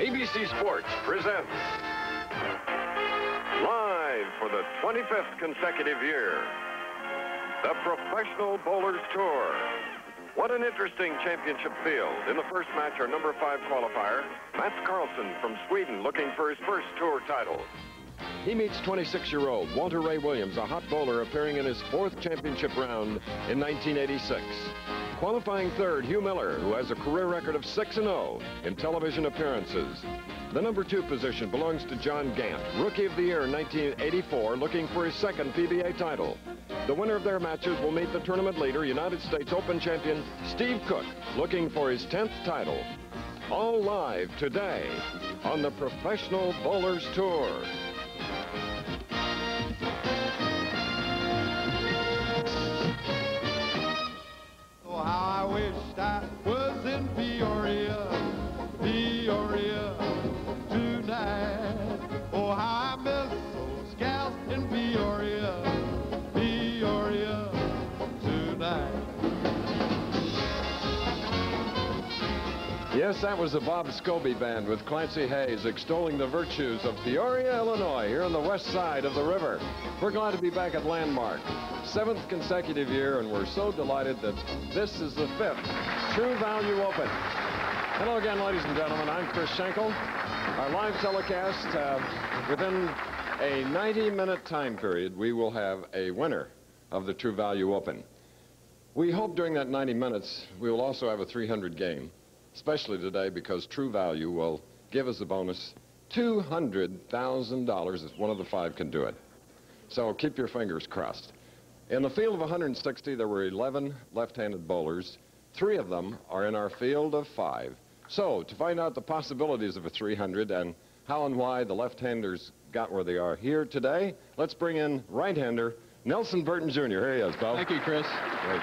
ABC Sports presents, live for the 25th consecutive year, the Professional Bowlers Tour. What an interesting championship field. In the first match, our number 5 qualifier, Mats Carlson from Sweden, looking for his first tour title. He meets 26-year-old Walter Ray Williams, a hot bowler appearing in his 4th championship round in 1986. Qualifying third, Hugh Miller, who has a career record of 6-0 in television appearances. The number 2 position belongs to John Gant, Rookie of the Year in 1984, looking for his 2nd PBA title. The winner of their matches will meet the tournament leader, United States Open champion Steve Cook, looking for his 10th title. All live today on the Professional Bowlers Tour. Oh, how I wished I was in Peoria, Peoria tonight. Oh, how I miss those gals in Peoria, Peoria tonight. Yes, that was the Bob Scobie Band with Clancy Hayes extolling the virtues of Peoria, Illinois, here on the west side of the river. We're glad to be back at Landmark. 7th consecutive year, and we're so delighted that this is the 5th True Value Open. Hello again, ladies and gentlemen. I'm Chris Schenkel. Our live telecast, within a 90-minute time period, we will have a winner of the True Value Open. We hope during that 90 minutes, we will also have a 300 game. Especially today, because True Value will give us a bonus $200,000 if one of the 5 can do it. So keep your fingers crossed. In the field of 160, there were 11 left-handed bowlers. 3 of them are in our field of 5. So to find out the possibilities of a 300 and how and why the left-handers got where they are here today, let's bring in right-hander Nelson Burton Jr. Here he is, Bo. Thank you, Chris. Great.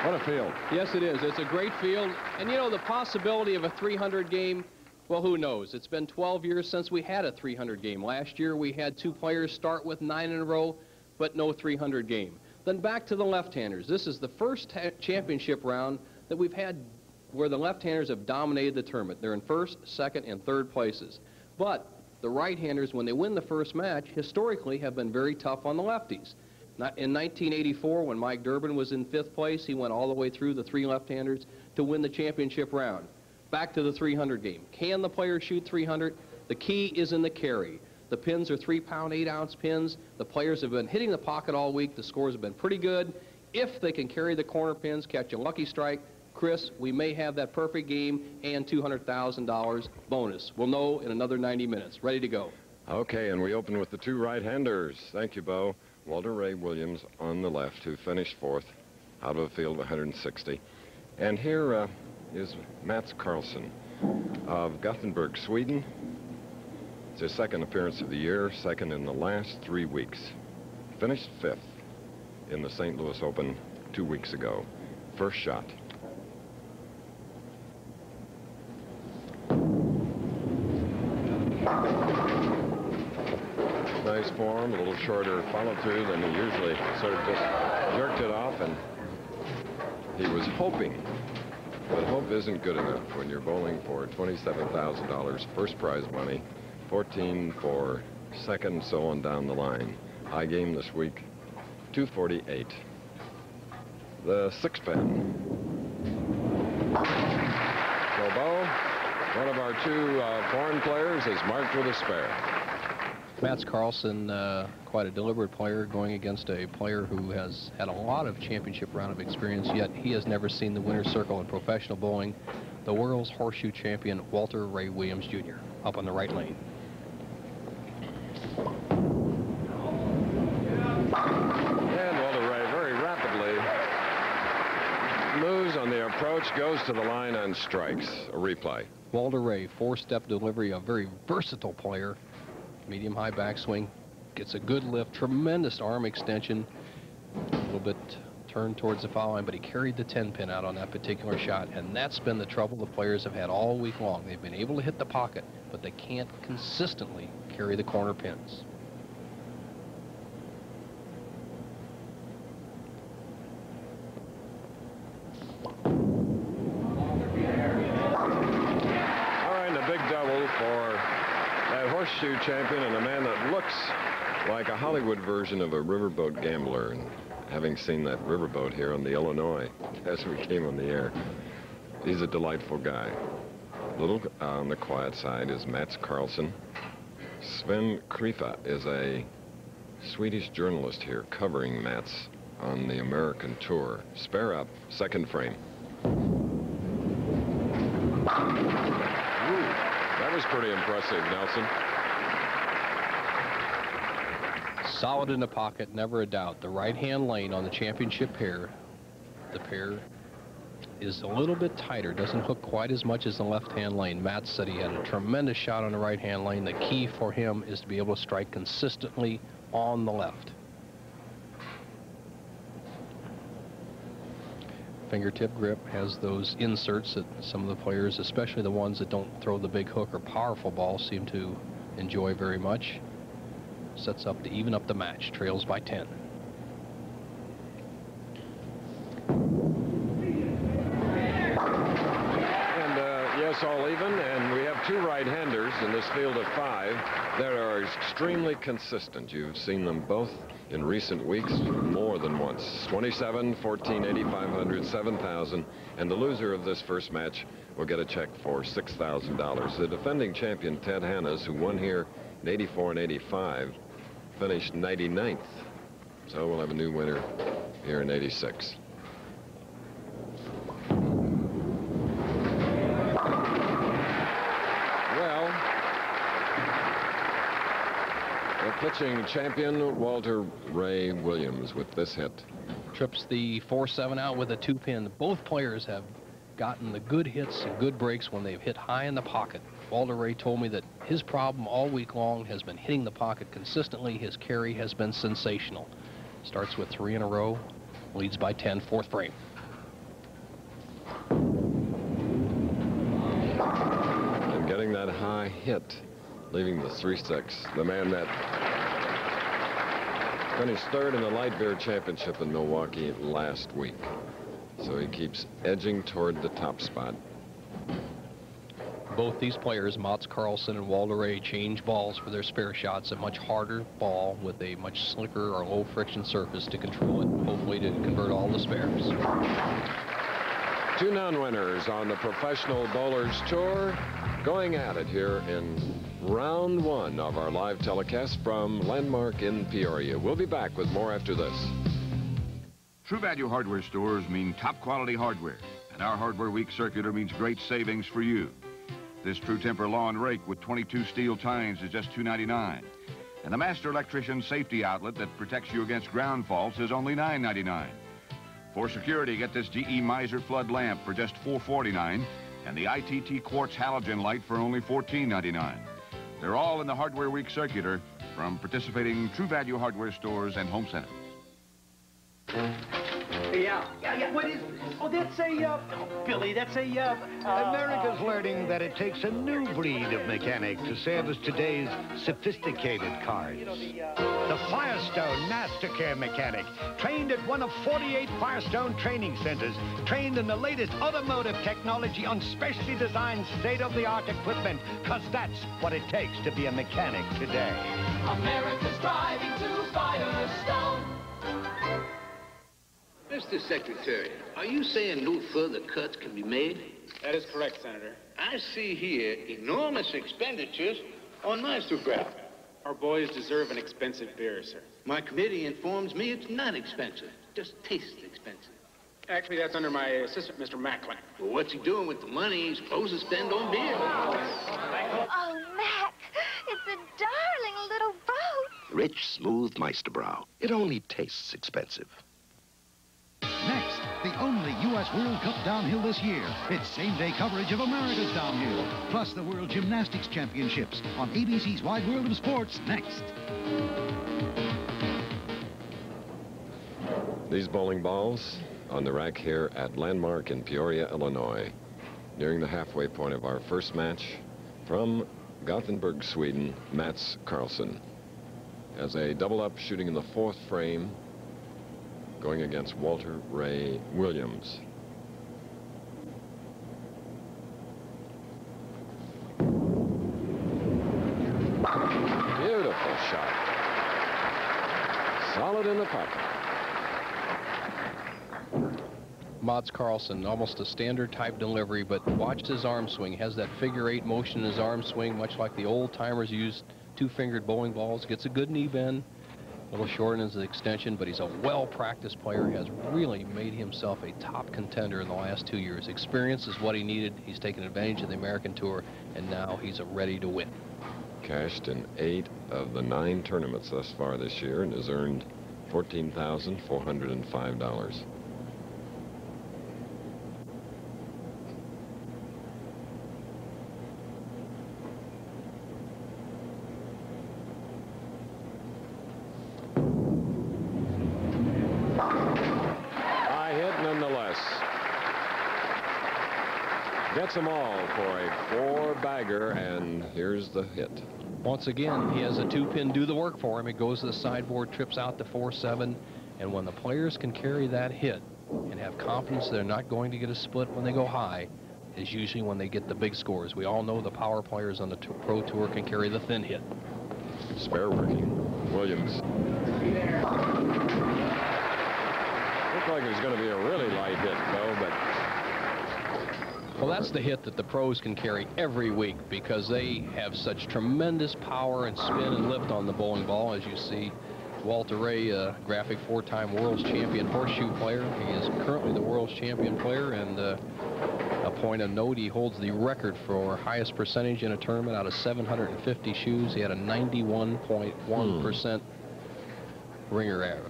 What a field. Yes, it is. It's a great field. And, you know, the possibility of a 300 game, well, who knows? It's been 12 years since we had a 300 game. Last year, we had 2 players start with 9 in a row, but no 300 game. Then back to the left-handers. This is the first championship round that we've had where the left-handers have dominated the tournament. They're in 1st, 2nd, and 3rd places. But the right-handers, when they win the first match, historically have been very tough on the lefties. In 1984, when Mike Durbin was in 5th place, he went all the way through the 3 left-handers to win the championship round. Back to the 300 game. Can the player shoot 300? The key is in the carry. The pins are 3-pound, 8-ounce pins. The players have been hitting the pocket all week. The scores have been pretty good. If they can carry the corner pins, catch a lucky strike, Chris, we may have that perfect game and $200,000 bonus. We'll know in another 90 minutes. Ready to go. Okay, and we open with the 2 right-handers. Thank you, Bo. Walter Ray Williams on the left, who finished 4th out of a field of 160. And here is Mats Carlson of Gothenburg, Sweden. It's his 2nd appearance of the year, 2nd in the last 3 weeks. Finished 5th in the St. Louis Open 2 weeks ago. First shot. Nice form, a little shorter follow-through than he usually sort of just jerked it off, and he was hoping. But hope isn't good enough when you're bowling for $27,000 first prize money, 14 for 2nd, so on down the line. High game this week, 248. The 6-pin. So Bo, one of our 2 foreign players, is marked with a spare. Mats Carlson, quite a deliberate player, going against a player who has had a lot of championship round of experience, yet he has never seen the winner's circle in professional bowling. The world's horseshoe champion, Walter Ray Williams, Jr., up on the right lane. And Walter Ray very rapidly moves on the approach, goes to the line and strikes. A replay. Walter Ray, 4-step delivery, a very versatile player. Medium-high backswing, gets a good lift, tremendous arm extension, a little bit turned towards the foul line, but he carried the 10-pin out on that particular shot, and that's been the trouble the players have had all week long. They've been able to hit the pocket, but they can't consistently carry the corner pins. All right, a big double for horseshoe champion and a man that looks like a Hollywood version of a riverboat gambler. And having seen that riverboat here on the Illinois as we came on the air, he's a delightful guy. A little on the quiet side is Mats Carlson. Sven Krifa is a Swedish journalist here covering Mats on the American tour. Spare up, second frame. Ooh, that was pretty impressive, Nelson. Solid in the pocket, never a doubt. The right-hand lane on the championship pair, the pair is a little bit tighter, doesn't hook quite as much as the left-hand lane. Matt said he had a tremendous shot on the right-hand lane. The key for him is to be able to strike consistently on the left. Fingertip grip has those inserts that some of the players, especially the ones that don't throw the big hook or powerful balls, seem to enjoy very much. Sets up to even up the match, trails by 10. Yes, all even, and we have two right-handers in this field of 5 that are extremely consistent. You've seen them both in recent weeks more than once. 27, 14, 8,500, 7,000, and the loser of this first match will get a check for $6,000. The defending champion, Ted Hannes, who won here in 84 and 85, finished 99th. So we'll have a new winner here in 86. Pitching champion Walter Ray Williams with this hit. Trips the 4-7 out with a 2-pin. Both players have gotten the good hits and good breaks when they've hit high in the pocket. Walter Ray told me that his problem all week long has been hitting the pocket consistently. His carry has been sensational. Starts with 3 in a row, leads by 10, fourth frame. And getting that high hit, leaving the 3-6. The man that finished third in the light beer championship in Milwaukee last week. So he keeps edging toward the top spot. Both these players, Mats Carlson and Walter Ray, change balls for their spare shots. A much harder ball with a much slicker or low friction surface to control it, hopefully to convert all the spares. 2 non-winners on the Professional Bowlers Tour going at it here in round 1 of our live telecast from Landmark in Peoria. We'll be back with more after this. True Value hardware stores mean top quality hardware, and our Hardware Week circular means great savings for you. This True Temper lawn rake with 22 steel tines is just $2.99, and the Master Electrician safety outlet that protects you against ground faults is only $9.99. For security, get this GE Miser flood lamp for just $4.49, and the ITT quartz halogen light for only $14.99. They're all in the Hardware Week circular from participating True Value hardware stores and home centers. Yeah. What is? Oh, that's a, Billy, that's a, America's learning that it takes a new breed of mechanic to service today's sophisticated cars. The Firestone Master Care Mechanic, trained at one of 48 Firestone training centers, trained in the latest automotive technology on specially designed state-of-the-art equipment, because that's what it takes to be a mechanic today. America's driving to Firestone. Mr. Secretary, are you saying no further cuts can be made? That is correct, Senator. I see here enormous expenditures on Meistercraft. Our boys deserve an expensive beer, sir. My committee informs me it's not expensive, just tastes expensive. Actually, that's under my assistant, Mr. Macklin. Well, what's he doing with the money he's supposed to spend on beer? Oh, Mac, it's a darling little boat. Rich, smooth Meisterbrow. It only tastes expensive. Next, the only U.S. World Cup downhill this year. It's same-day coverage of America's downhill, plus the World Gymnastics Championships on ABC's Wide World of Sports next. These bowling balls on the rack here at Landmark in Peoria, Illinois. Nearing the halfway point of our first match from Gothenburg, Sweden, Mats Carlson. As a double-up shooting in the 4th frame, going against Walter Ray Williams. shot. Solid in the pocket. Mats Carlson, almost a standard type delivery, but watch his arm swing. He has that figure-8 motion in his arm swing, much like the old timers used two-fingered bowling balls. Gets a good knee bend, a little short in his extension, but he's a well-practiced player. Has really made himself a top contender in the last 2 years. Experience is what he needed. He's taken advantage of the American Tour, and now he's ready to win. Cashed in 8 of the 9 tournaments thus far this year and has earned $14,405. Gets them all for a 4-bagger, and here's the hit. Once again, he has a 2-pin do the work for him. It goes to the sideboard, trips out to 4-7, and when the players can carry that hit and have confidence they're not going to get a split when they go high, is usually when they get the big scores. We all know the power players on the Pro Tour can carry the thin hit. Spare working. Williams. Looked like it was going to be a really light hit, though, but... Well, that's the hit that the pros can carry every week because they have such tremendous power and spin and lift on the bowling ball. As you see, Walter Ray, graphic 4-time world's champion horseshoe player. He is currently the world's champion player, and a point of note, he holds the record for highest percentage in a tournament out of 750 shoes. He had a 91.1% ringer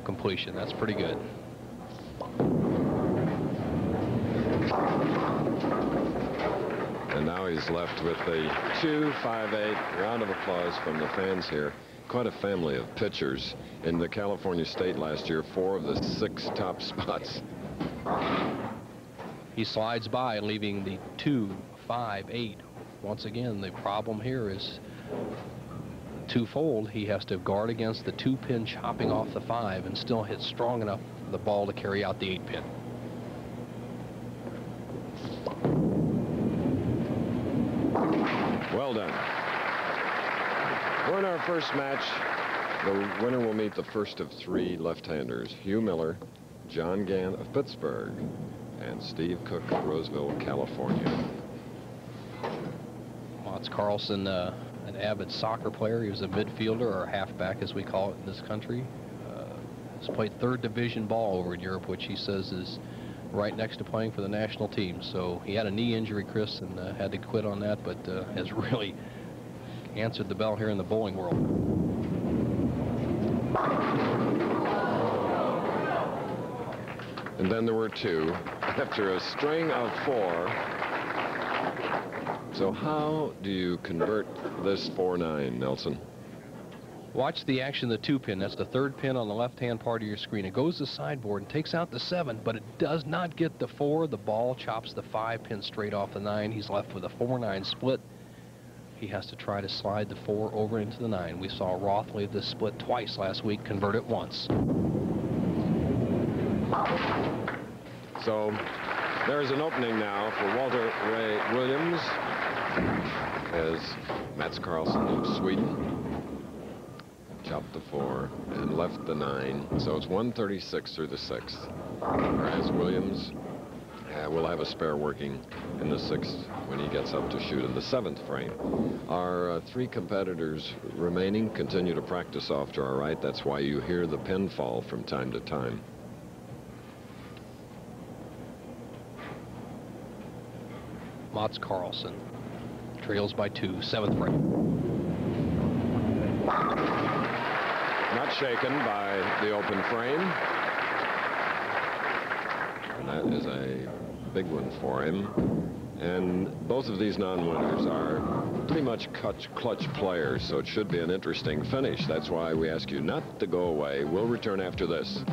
completion. That's pretty good. And now he's left with the 2-5-8. Round of applause from the fans here. Quite a family of pitchers in the California State last year. 4 of the 6 top spots. He slides by, leaving the 2-5-8. Once again, the problem here is twofold. He has to guard against the 2-pin chopping off the 5 and still hit strong enough for the ball to carry out the 8-pin. Well done. We're in our first match. The winner will meet the first of 3 left-handers, Hugh Miller, John Gant of Pittsburgh, and Steve Cook of Roseville, California. Mats Carlson, an avid soccer player. He was a midfielder, or halfback as we call it in this country. Has played 3rd division ball over in Europe, which he says is right next to playing for the national team. So he had a knee injury, Chris, and had to quit on that, but has really answered the bell here in the bowling world. And then there were 2 after a string of 4. So how do you convert this 4-9, Nelson? Watch the action of the 2-pin. That's the 3rd pin on the left-hand part of your screen. It goes to the sideboard and takes out the 7, but it does not get the 4. The ball chops the 5-pin straight off the 9. He's left with a 4-9 split. He has to try to slide the 4 over into the 9. We saw Roth leave this split twice last week, convert it once. So there's an opening now for Walter Ray Williams as Mats Carlson of Sweden chopped the 4 and left the 9. So it's 136 through the 6th. Whereas Williams will have a spare working in the 6th when he gets up to shoot in the 7th frame. Our 3 competitors remaining continue to practice off to our right. That's why you hear the pin fall from time to time. Mats Carlson trails by 2, 7th frame. Not shaken by the open frame. And that is a big one for him. And both of these non-winners are pretty much clutch players, so it should be an interesting finish. That's why we ask you not to go away. We'll return after this.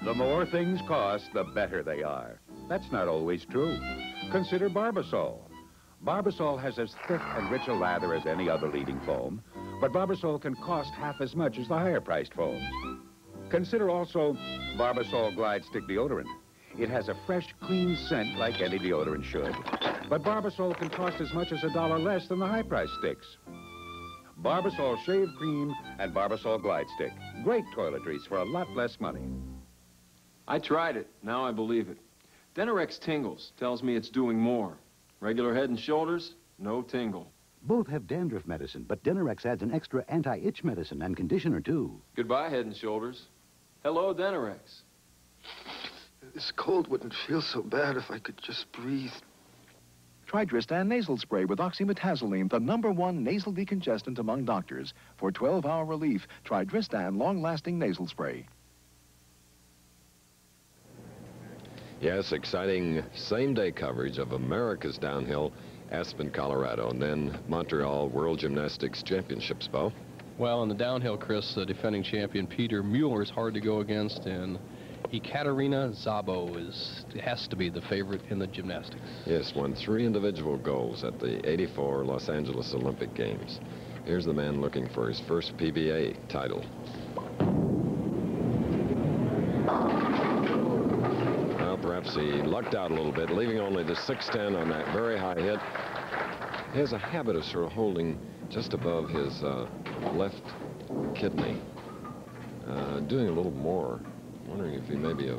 The more things cost, the better they are. That's not always true. Consider Barbasol. Barbasol has as thick and rich a lather as any other leading foam, but Barbasol can cost half as much as the higher-priced foams. Consider also Barbasol Glide Stick Deodorant. It has a fresh, clean scent like any deodorant should. But Barbasol can cost as much as $1 less than the high-price sticks. Barbasol Shave Cream and Barbasol Glide Stick. Great toiletries for a lot less money. I tried it. Now I believe it. Denorex Tingles tells me it's doing more. Regular Head and Shoulders, no tingle. Both have dandruff medicine, but Denorex adds an extra anti-itch medicine and conditioner, too. Goodbye, Head and Shoulders. Hello, Denorex. This cold wouldn't feel so bad if I could just breathe. Try Tristan nasal spray with oxymetazoline, the #1 nasal decongestant among doctors. For 12-hour relief, try Tristan long-lasting nasal spray. Yes, exciting same-day coverage of America's Downhill, Aspen, Colorado, and then Montreal World Gymnastics Championships, Bo. Well, in the downhill, Chris, the defending champion Peter Mueller is hard to go against, and Ekaterina Szabo has to be the favorite in the gymnastics. Yes, won 3 individual golds at the '84 Los Angeles Olympic Games. Here's the man looking for his first PBA title. Well, perhaps he lucked out a little bit, leaving only the 610 on that very high hit. He has a habit of sort of holding just above his left kidney, doing a little more. Wondering if he maybe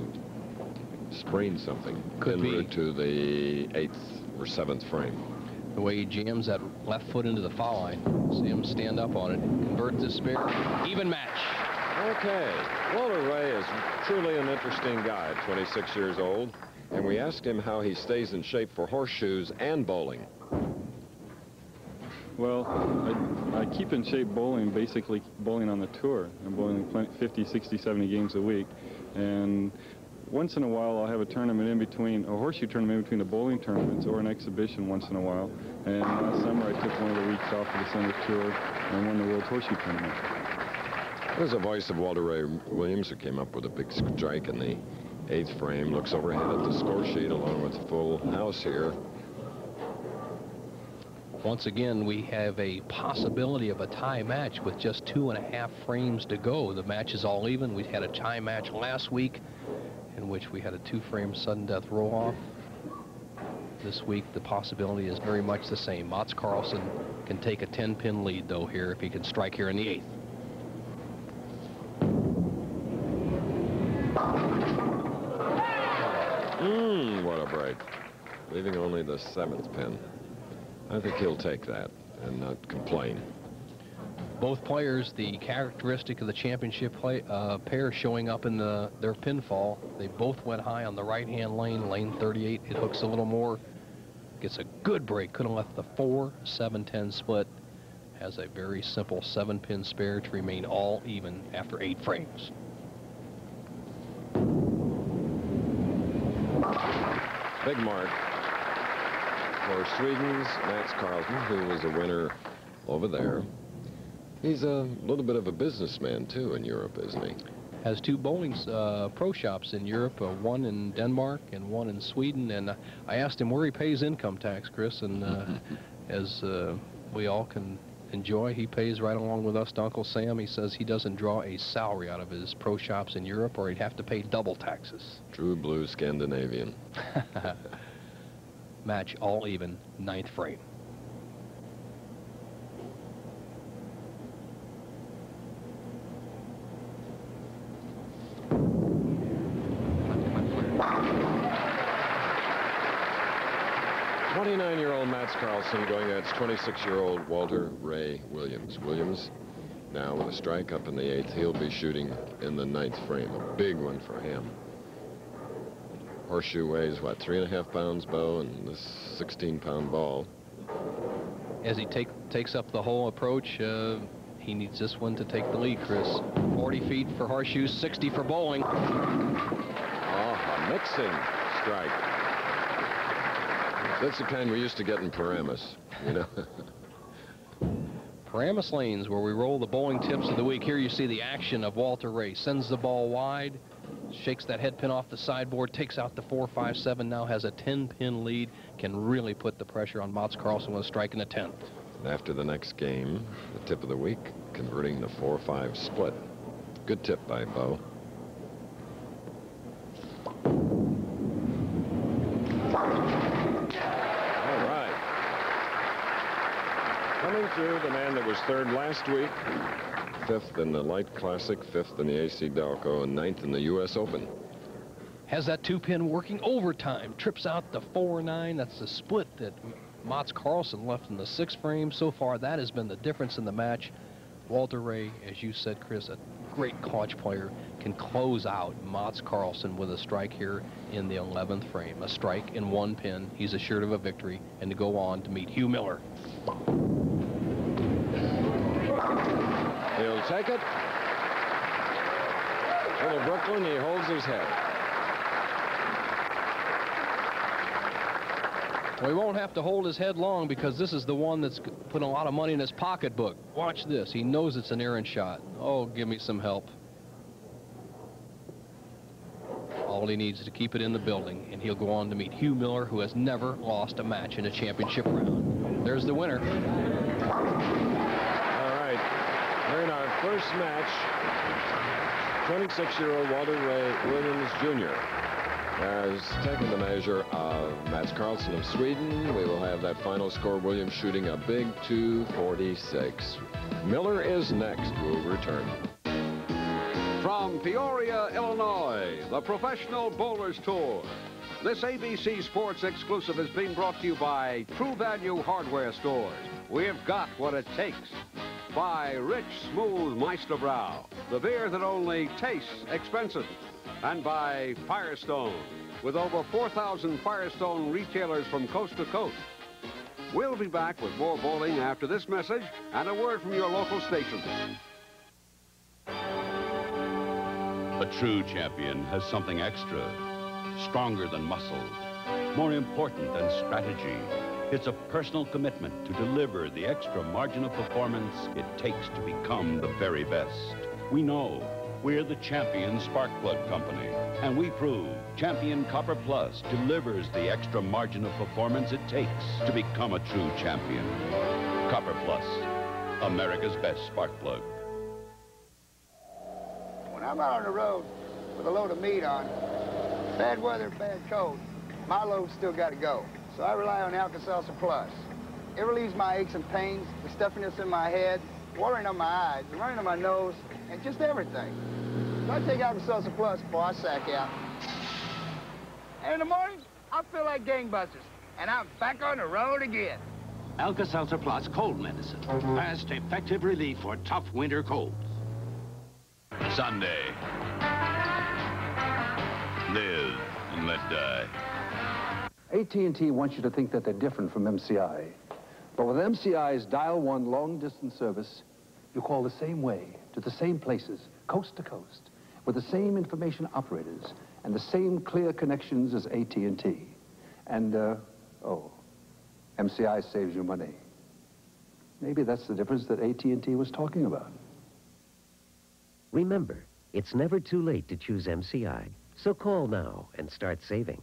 sprained something. Could be. En route to the 8th or 7th frame. The way he jams that left foot into the foul line. See him stand up on it, convert this spare. Even match. Okay. Walter Ray is truly an interesting guy at 26 years old. And we asked him how he stays in shape for horseshoes and bowling. Well, I keep in shape bowling, basically bowling on the tour. I'm bowling 50, 60, 70 games a week. And once in a while, I'll have a tournament in between, a horseshoe tournament in between the bowling tournaments or an exhibition once in a while. And last summer, I took one of the weeks off for the summer tour and won the World Horseshoe Tournament. There's a voice of Walter Ray Williams, who came up with a big strike in the 8th frame. Looks overhead at the score sheet along with the full house here. Once again, we have a possibility of a tie match with just 2.5 frames to go. The match is all even. We had a tie match last week in which we had a 2-frame sudden death roll-off. This week, the possibility is very much the same. Mats Carlsen can take a 10-pin lead, though, here if he can strike here in the 8th. What a break. Leaving only the 7th pin. I think he'll take that and not complain. Both players, the characteristic of the championship pair showing up in their pinfall. They both went high on the right-hand lane, lane 38. It hooks a little more. Gets a good break. Could have left the 4-7-10 split. Has a very simple 7-pin spare to remain all even after 8 frames. Big mark for Sweden's Mats Carlsen, who was a winner over there. He's a little bit of a businessman, too, in Europe, isn't he? Has 2 bowling pro shops in Europe, one in Denmark and one in Sweden. And I asked him where he pays income tax, Chris, and as we all can enjoy, he pays right along with us to Uncle Sam. He says he doesn't draw a salary out of his pro shops in Europe, or he'd have to pay double taxes. True blue Scandinavian. Match all even, 9th frame. '29-year-old Mats Carlsen going against 26-year-old Walter Ray Williams. Williams now with a strike up in the 8th. He'll be shooting in the 9th frame. A big one for him. Horseshoe weighs, what, 3.5 pounds, Bo, and this 16-pound ball. As he takes up the whole approach, he needs this one to take the lead, Chris. 40 feet for horseshoes, 60 for bowling. Oh, a mixing strike. That's the kind we used to get in Paramus, you know. Paramus lanes, where we roll the bowling tips of the week. Here you see the action of Walter Ray. Sends the ball wide, shakes that head pin off the sideboard, takes out the 4-5-7, now has a 10-pin lead, can really put the pressure on Mats Carlsen with a strike in the 10th. After the next game, the tip of the week, converting the 4-5 split. Good tip by Bo. All right. Coming through, the man that was third last week, fifth in the Light Classic, fifth in the AC Dalco, and ninth in the U.S. Open. Has that two-pin working overtime. Trips out the 4-9. That's the split that Mats Carlsen left in the 6th frame. So far, that has been the difference in the match. Walter Ray, as you said, Chris, a great clutch player, can close out Mats Carlsen with a strike here in the 11th frame. A strike in one pin. He's assured of a victory, and to go on to meet Hugh Miller. He'll take it. Little Brooklyn, he holds his head. Well, he won't have to hold his head long because this is the one that's put a lot of money in his pocketbook. Watch this. He knows it's an errant shot. Oh, give me some help. All he needs is to keep it in the building, and he'll go on to meet Hugh Miller, who has never lost a match in a championship round. There's the winner. All right. We're in our first match. 26-year-old Walter Ray Williams, Jr. has taken the measure of Mats Carlsen of Sweden. We will have that final score. Williams shooting a big 246. Miller is next. We'll return. From Peoria, Illinois, the Professional Bowlers Tour. This ABC Sports exclusive is being brought to you by True Value Hardware Stores. We've got what it takes. By Rich, Smooth Meisterbrow, the beer that only tastes expensive. And by Firestone, with over 4,000 Firestone retailers from coast to coast. We'll be back with more bowling after this message and a word from your local station. A true champion has something extra, stronger than muscle, more important than strategy. It's a personal commitment to deliver the extra margin of performance it takes to become the very best. We know we're the Champion Spark Plug Company, and we prove Champion Copper Plus delivers the extra margin of performance it takes to become a true champion. Copper Plus, America's best spark plug. When I'm out on the road with a load of meat on, bad weather, bad cold, my load's still got to go. So I rely on Alka-Seltzer Plus. It relieves my aches and pains, the stuffiness in my head, watering on my eyes, running on my nose, and just everything. So I take Alka-Seltzer Plus before I sack out. And in the morning, I feel like gangbusters, and I'm back on the road again. Alka-Seltzer Plus cold medicine. Fast, effective relief for tough winter colds. Sunday. Live and let die. AT&T wants you to think that they're different from MCI. But with MCI's Dial 1 long-distance service, you call the same way, to the same places, coast to coast, with the same information operators and the same clear connections as AT&T. And, MCI saves you money. Maybe that's the difference that AT&T was talking about. Remember, it's never too late to choose MCI. So call now and start saving.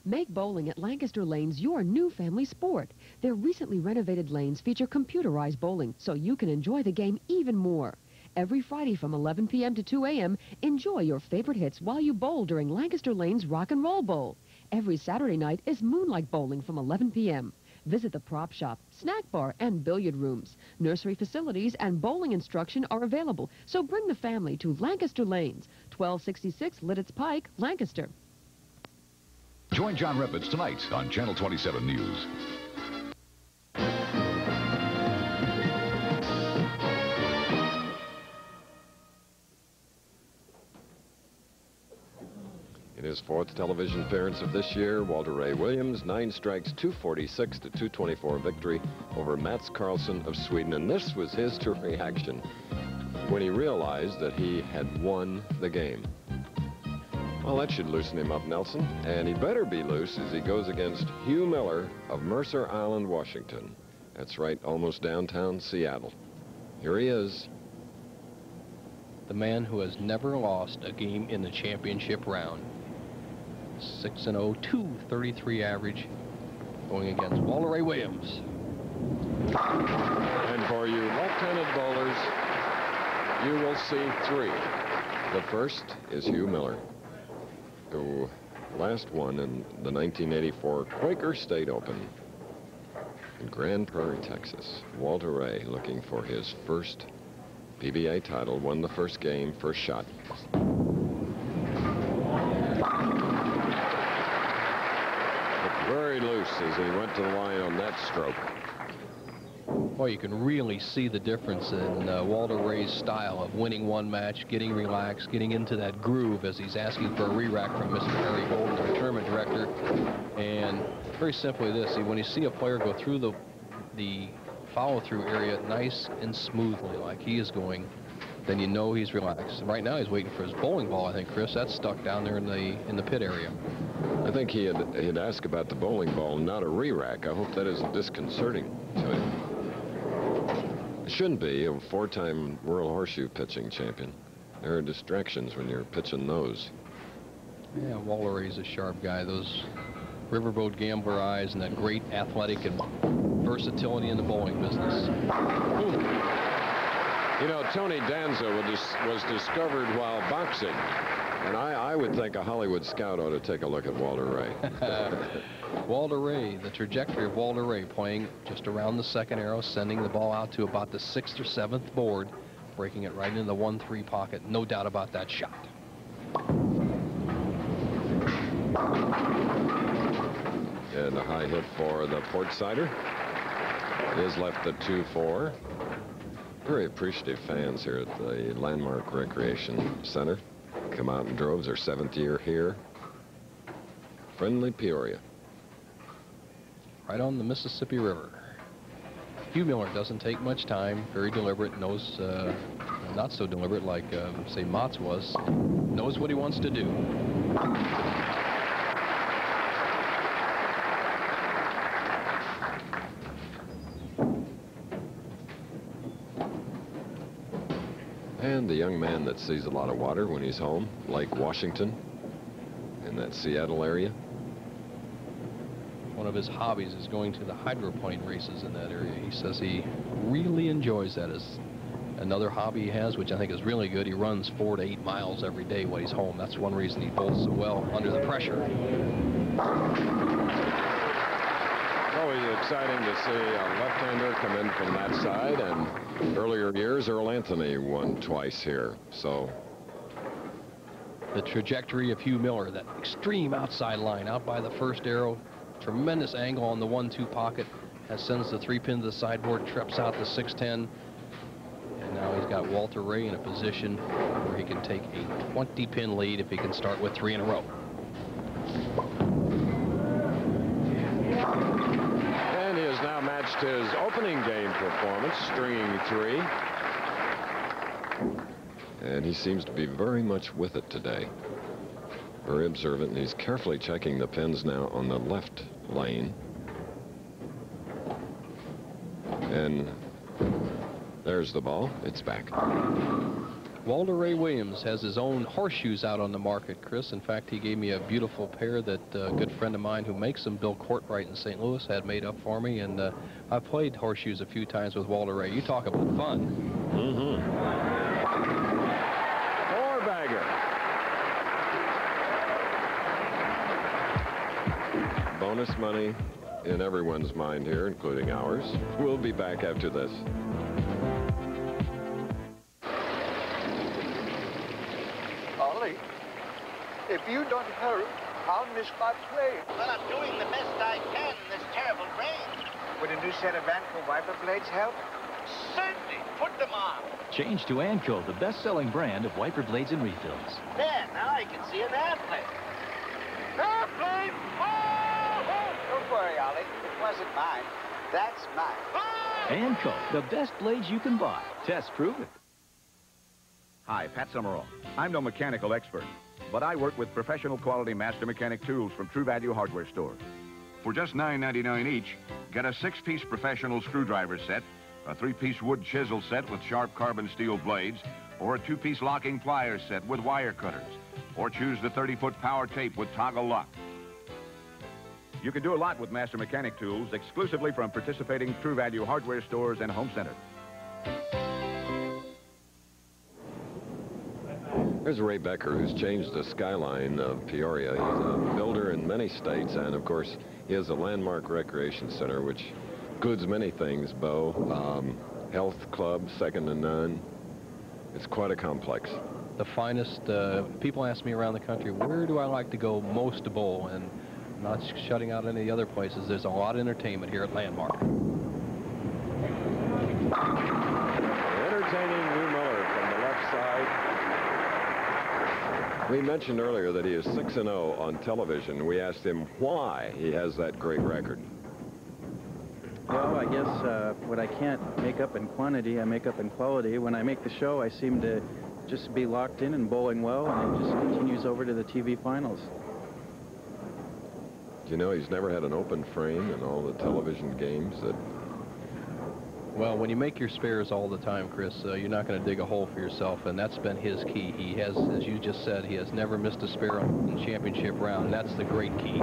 Make bowling at Lancaster Lanes your new family sport. Their recently renovated lanes feature computerized bowling, so you can enjoy the game even more. Every Friday from 11 p.m. to 2 a.m., enjoy your favorite hits while you bowl during Lancaster Lane's Rock and Roll Bowl. Every Saturday night is Moonlight Bowling from 11 p.m. Visit the prop shop, snack bar, and billiard rooms. Nursery facilities and bowling instruction are available, so bring the family to Lancaster Lanes, 1266 Lidditz Pike, Lancaster. Join John Reppitz tonight on Channel 27 News. In his fourth television appearance of this year, Walter Ray Williams, 9 strikes, 246 to 224 victory over Mats Carlsen of Sweden. And this was his true reaction when he realized that he had won the game. Well, that should loosen him up, Nelson. And he better be loose as he goes against Hugh Miller of Mercer Island, Washington. That's right, almost downtown Seattle. Here he is. The man who has never lost a game in the championship round. 6-0, 233 average, going against Walter Ray Williams. And for you left-handed bowlers, you will see 3. The first is Hugh Miller, who last last one in the 1984 Quaker State Open in Grand Prairie, Texas. Walter Ray looking for his first PBA title, won the first game, first shot. Looked very loose as he went to the line on that stroke. Boy, you can really see the difference in Walter Ray's style of winning one match, getting relaxed, getting into that groove as he's asking for a re-rack from Mr. Harry Golden, the tournament director. And very simply this, when you see a player go through the follow-through area nice and smoothly like he is going, then you know he's relaxed. And right now he's waiting for his bowling ball, I think, Chris. That's stuck down there in the pit area. I think he had asked about the bowling ball, not a re-rack. I hope that isn't disconcerting to him. It shouldn't be. A four-time World Horseshoe pitching champion. There are distractions when you're pitching those. Yeah, Walter Ray's a sharp guy. Those riverboat gambler eyes and that great athletic and versatility in the bowling business. Ooh. You know, Tony Danza was discovered while boxing. And I would think a Hollywood scout ought to take a look at Walter Ray. Walter Ray, the trajectory of Walter Ray, playing just around the second arrow, sending the ball out to about the 6th or 7th board, breaking it right into the 1-3 pocket. No doubt about that shot. And a high hit for the port sider. It is left the 2-4. Very appreciative fans here at the Landmark Recreation Center. Come out in droves, their 7th year here. Friendly Peoria. Right on the Mississippi River. Hugh Miller doesn't take much time, very deliberate, knows, not so deliberate like, say, Motts was, knows what he wants to do. And the young man that sees a lot of water when he's home, Lake Washington, in that Seattle area. One of his hobbies is going to the hydroplane races in that area. He says he really enjoys that. As another hobby he has, which I think is really good, he runs 4 to 8 miles every day when he's home. That's one reason he bowls so well under the pressure. Always exciting to see a left-hander come in from that side, and earlier years Earl Anthony won twice here. So the trajectory of Hugh Miller, that extreme outside line out by the first arrow, tremendous angle on the 1-2 pocket, sends the 3-pin to the sideboard, trips out the 6-10, and now he's got Walter Ray in a position where he can take a 20-pin lead if he can start with 3 in a row. And he has now matched his opening game performance, stringing 3. And he seems to be very much with it today. Very observant, and he's carefully checking the pins now on the left lane. And there's the ball. It's back. Walter Ray Williams has his own horseshoes out on the market, Chris. In fact, he gave me a beautiful pair that a good friend of mine who makes them, Bill Courtwright in St. Louis, had made up for me. And I've played horseshoes a few times with Walter Ray. You talk about fun. Four-bagger. Bonus money in everyone's mind here, including ours. We'll be back after this. Ollie, if you don't hurry, I'll miss my play. Well, I'm doing the best I can in this terrible rain. Would a new set of Vanco wiper blades help? Certainly. Put them on. Change to Anco, the best-selling brand of wiper blades and refills. There, now I can see an airplane. Airplane! Don't worry, Ollie. It wasn't mine. That's mine. Anco, the best blades you can buy. Test prove it. Hi, Pat Summerall. I'm no mechanical expert, but I work with professional quality master mechanic tools from True Value Hardware Store. For just $9.99 each, get a 6-piece professional screwdriver set, a 3-piece wood chisel set with sharp carbon steel blades, or a 2-piece locking pliers set with wire cutters, or choose the 30-foot power tape with toggle lock. You can do a lot with master mechanic tools exclusively from participating True Value Hardware stores and home centers. There's Ray Becker, who's changed the skyline of Peoria. He's a builder in many states, and of course, he has a landmark recreation center, which includes many things, Bo. Health club, second to none. It's quite a complex. The finest, people ask me around the country, where do I like to go most to bowl? And I'm not shutting out any other places. There's a lot of entertainment here at Landmark. Entertaining Hugh Miller from the left side. We mentioned earlier that he is 6-0 on television. We asked him why he has that great record. Well, I guess what I can't make up in quantity, I make up in quality. When I make the show, I seem to just be locked in and bowling well, and it just continues over to the TV finals. Do you know he's never had an open frame in all the television games that... Well, when you make your spares all the time, Chris, you're not going to dig a hole for yourself, and that's been his key. He has, as you just said, he has never missed a spare in championship round, and that's the great key.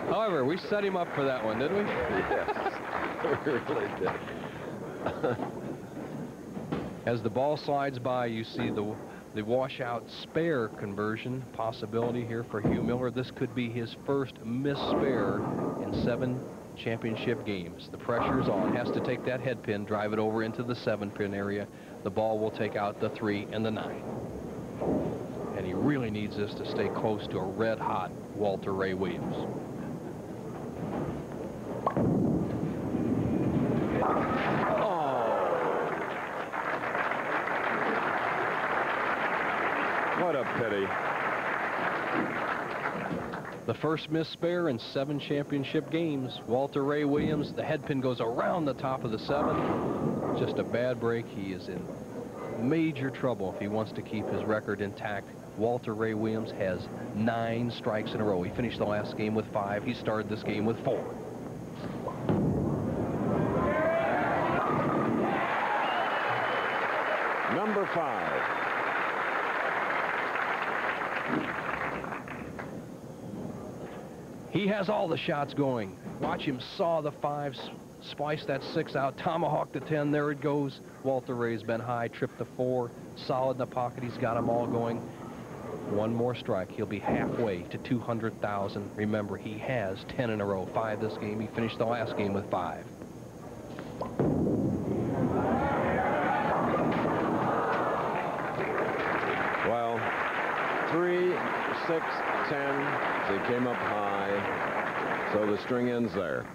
However, we set him up for that one, didn't we? Yes, we really did. As the ball slides by, you see the washout spare conversion possibility here for Hugh Miller. This could be his first missed spare in 7 championship games. The pressure's on. Has to take that head pin, drive it over into the 7-pin area. The ball will take out the 3 and the 9. And he really needs this to stay close to a red-hot Walter Ray Williams. What a pity. The first missed spare in 7 championship games. Walter Ray Williams, the head pin goes around the top of the 7. Just a bad break. He is in major trouble if he wants to keep his record intact. Walter Ray Williams has 9 strikes in a row. He finished the last game with 5. He started this game with 4. Number 5. He has all the shots going. Watch him saw the 5, splice that 6 out, tomahawk the 10. There it goes. Walter Ray's been high, tripped the 4, solid in the pocket. He's got them all going. One more strike. He'll be halfway to 200,000. Remember, he has 10 in a row. 5 this game. He finished the last game with 5. Well, 3, 6, 10. They came up high, so the string ends there.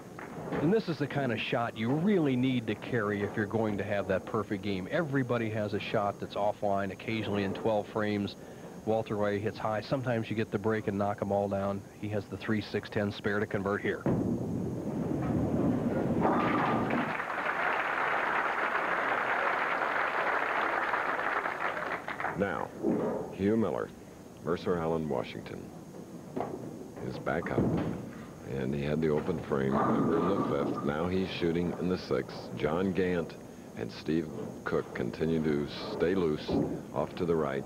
And this is the kind of shot you really need to carry if you're going to have that perfect game. Everybody has a shot that's offline, occasionally in 12 frames. Walter Ray hits high. Sometimes you get the break and knock them all down. He has the 3, 6, 10 spare to convert here. Now, Hugh Miller, Mercer Island, Washington, is back up. And he had the open frame, remember, in the 5th. Now he's shooting in the 6th. John Gant and Steve Cook continue to stay loose off to the right.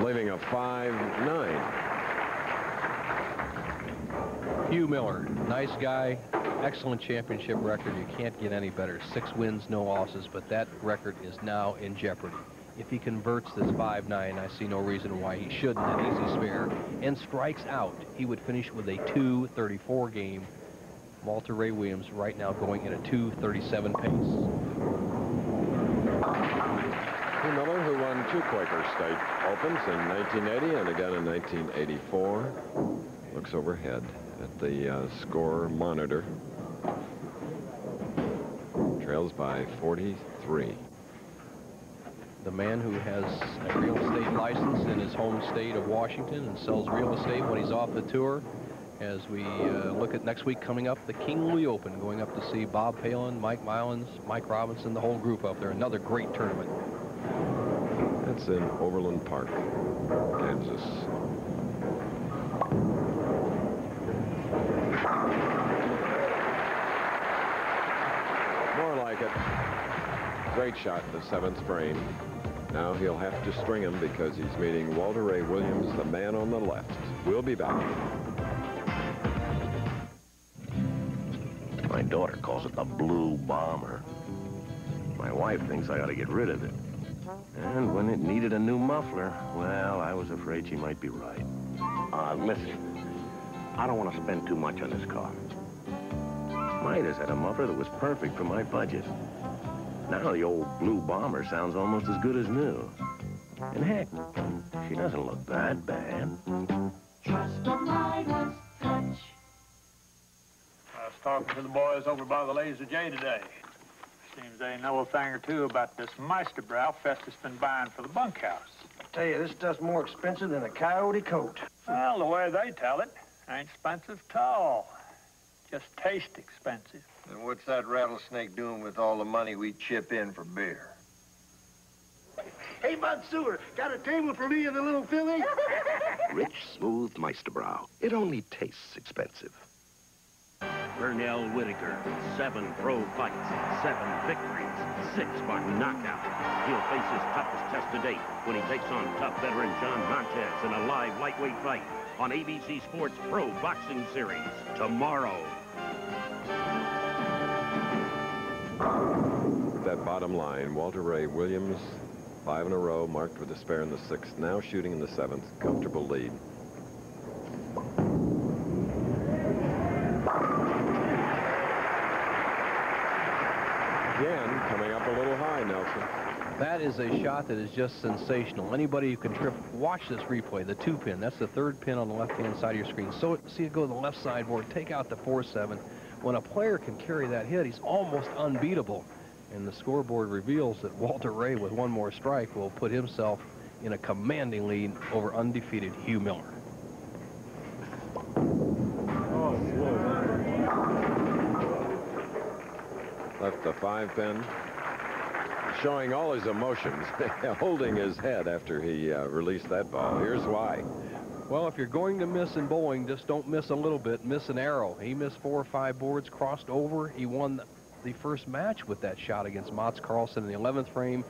Leaving a 5-9. Hugh Miller, nice guy, excellent championship record. You can't get any better. 6 wins, no losses, but that record is now in jeopardy. If he converts this 5-9, I see no reason why he shouldn't. An easy spare and strikes out. He would finish with a 2:34 game. Walter Ray Williams right now going at a 2:37 pace. Hugh Miller, who won 2 Quaker State Opens in 1980 and again in 1984, looks overhead at the score monitor. Trails by 43. The man who has a real estate license in his home state of Washington and sells real estate when he's off the tour. As we look at next week coming up, the King Louis Open, going up to see Bob Palin, Mike Milans, Mike Robinson, the whole group up there. Another great tournament. That's in Overland Park, Kansas. More like it. Great shot in the 7th frame. Now he'll have to string him because he's meeting Walter Ray Williams, the man on the left. We'll be back. daughter calls it the Blue Bomber. My wife thinks I ought to get rid of it. And when it needed a new muffler, well, I was afraid she might be right. Listen, I don't want to spend too much on this car. Midas had a muffler that was perfect for my budget. Now the old Blue Bomber sounds almost as good as new. And heck, she doesn't look that bad. Trust a Midas touch. I was talking to the boys over by the Lazy J today. Seems they know a thing or two about this Meisterbrow Festus been buying for the bunkhouse. I tell you, this stuff's more expensive than a coyote coat. Well, the way they tell it, ain't expensive at all. Just taste expensive. And what's that rattlesnake doing with all the money we chip in for beer? Hey, Monsieur, got a table for me and the little filly? Rich, smooth Meisterbrow. It only tastes expensive. PERNELL Whitaker, 7 pro fights, 7 victories, 6 by knockout. He'll face his toughest test to date when he takes on tough veteran John Montez in a live lightweight fight on ABC Sports Pro Boxing Series tomorrow. That bottom line, Walter Ray Williams, 5 in a row, marked with a spare in the 6th, now shooting in the 7th, comfortable lead. Again, coming up a little high, Nelson. That is a shot that is just sensational. Anybody who can trip, watch this replay, the 2-pin. That's the 3rd pin on the left-hand side of your screen. So see it go to the left sideboard, take out the 4-7. When a player can carry that hit, he's almost unbeatable. And the scoreboard reveals that Walter Ray, with one more strike, will put himself in a commanding lead over undefeated Hugh Miller. Left the 5-pin, showing all his emotions, holding his head after he released that ball. Here's why. Well, if you're going to miss in bowling, just don't miss a little bit, miss an arrow. He missed 4 or 5 boards, crossed over. He won the first match with that shot against Mats Carlson in the 11th frame.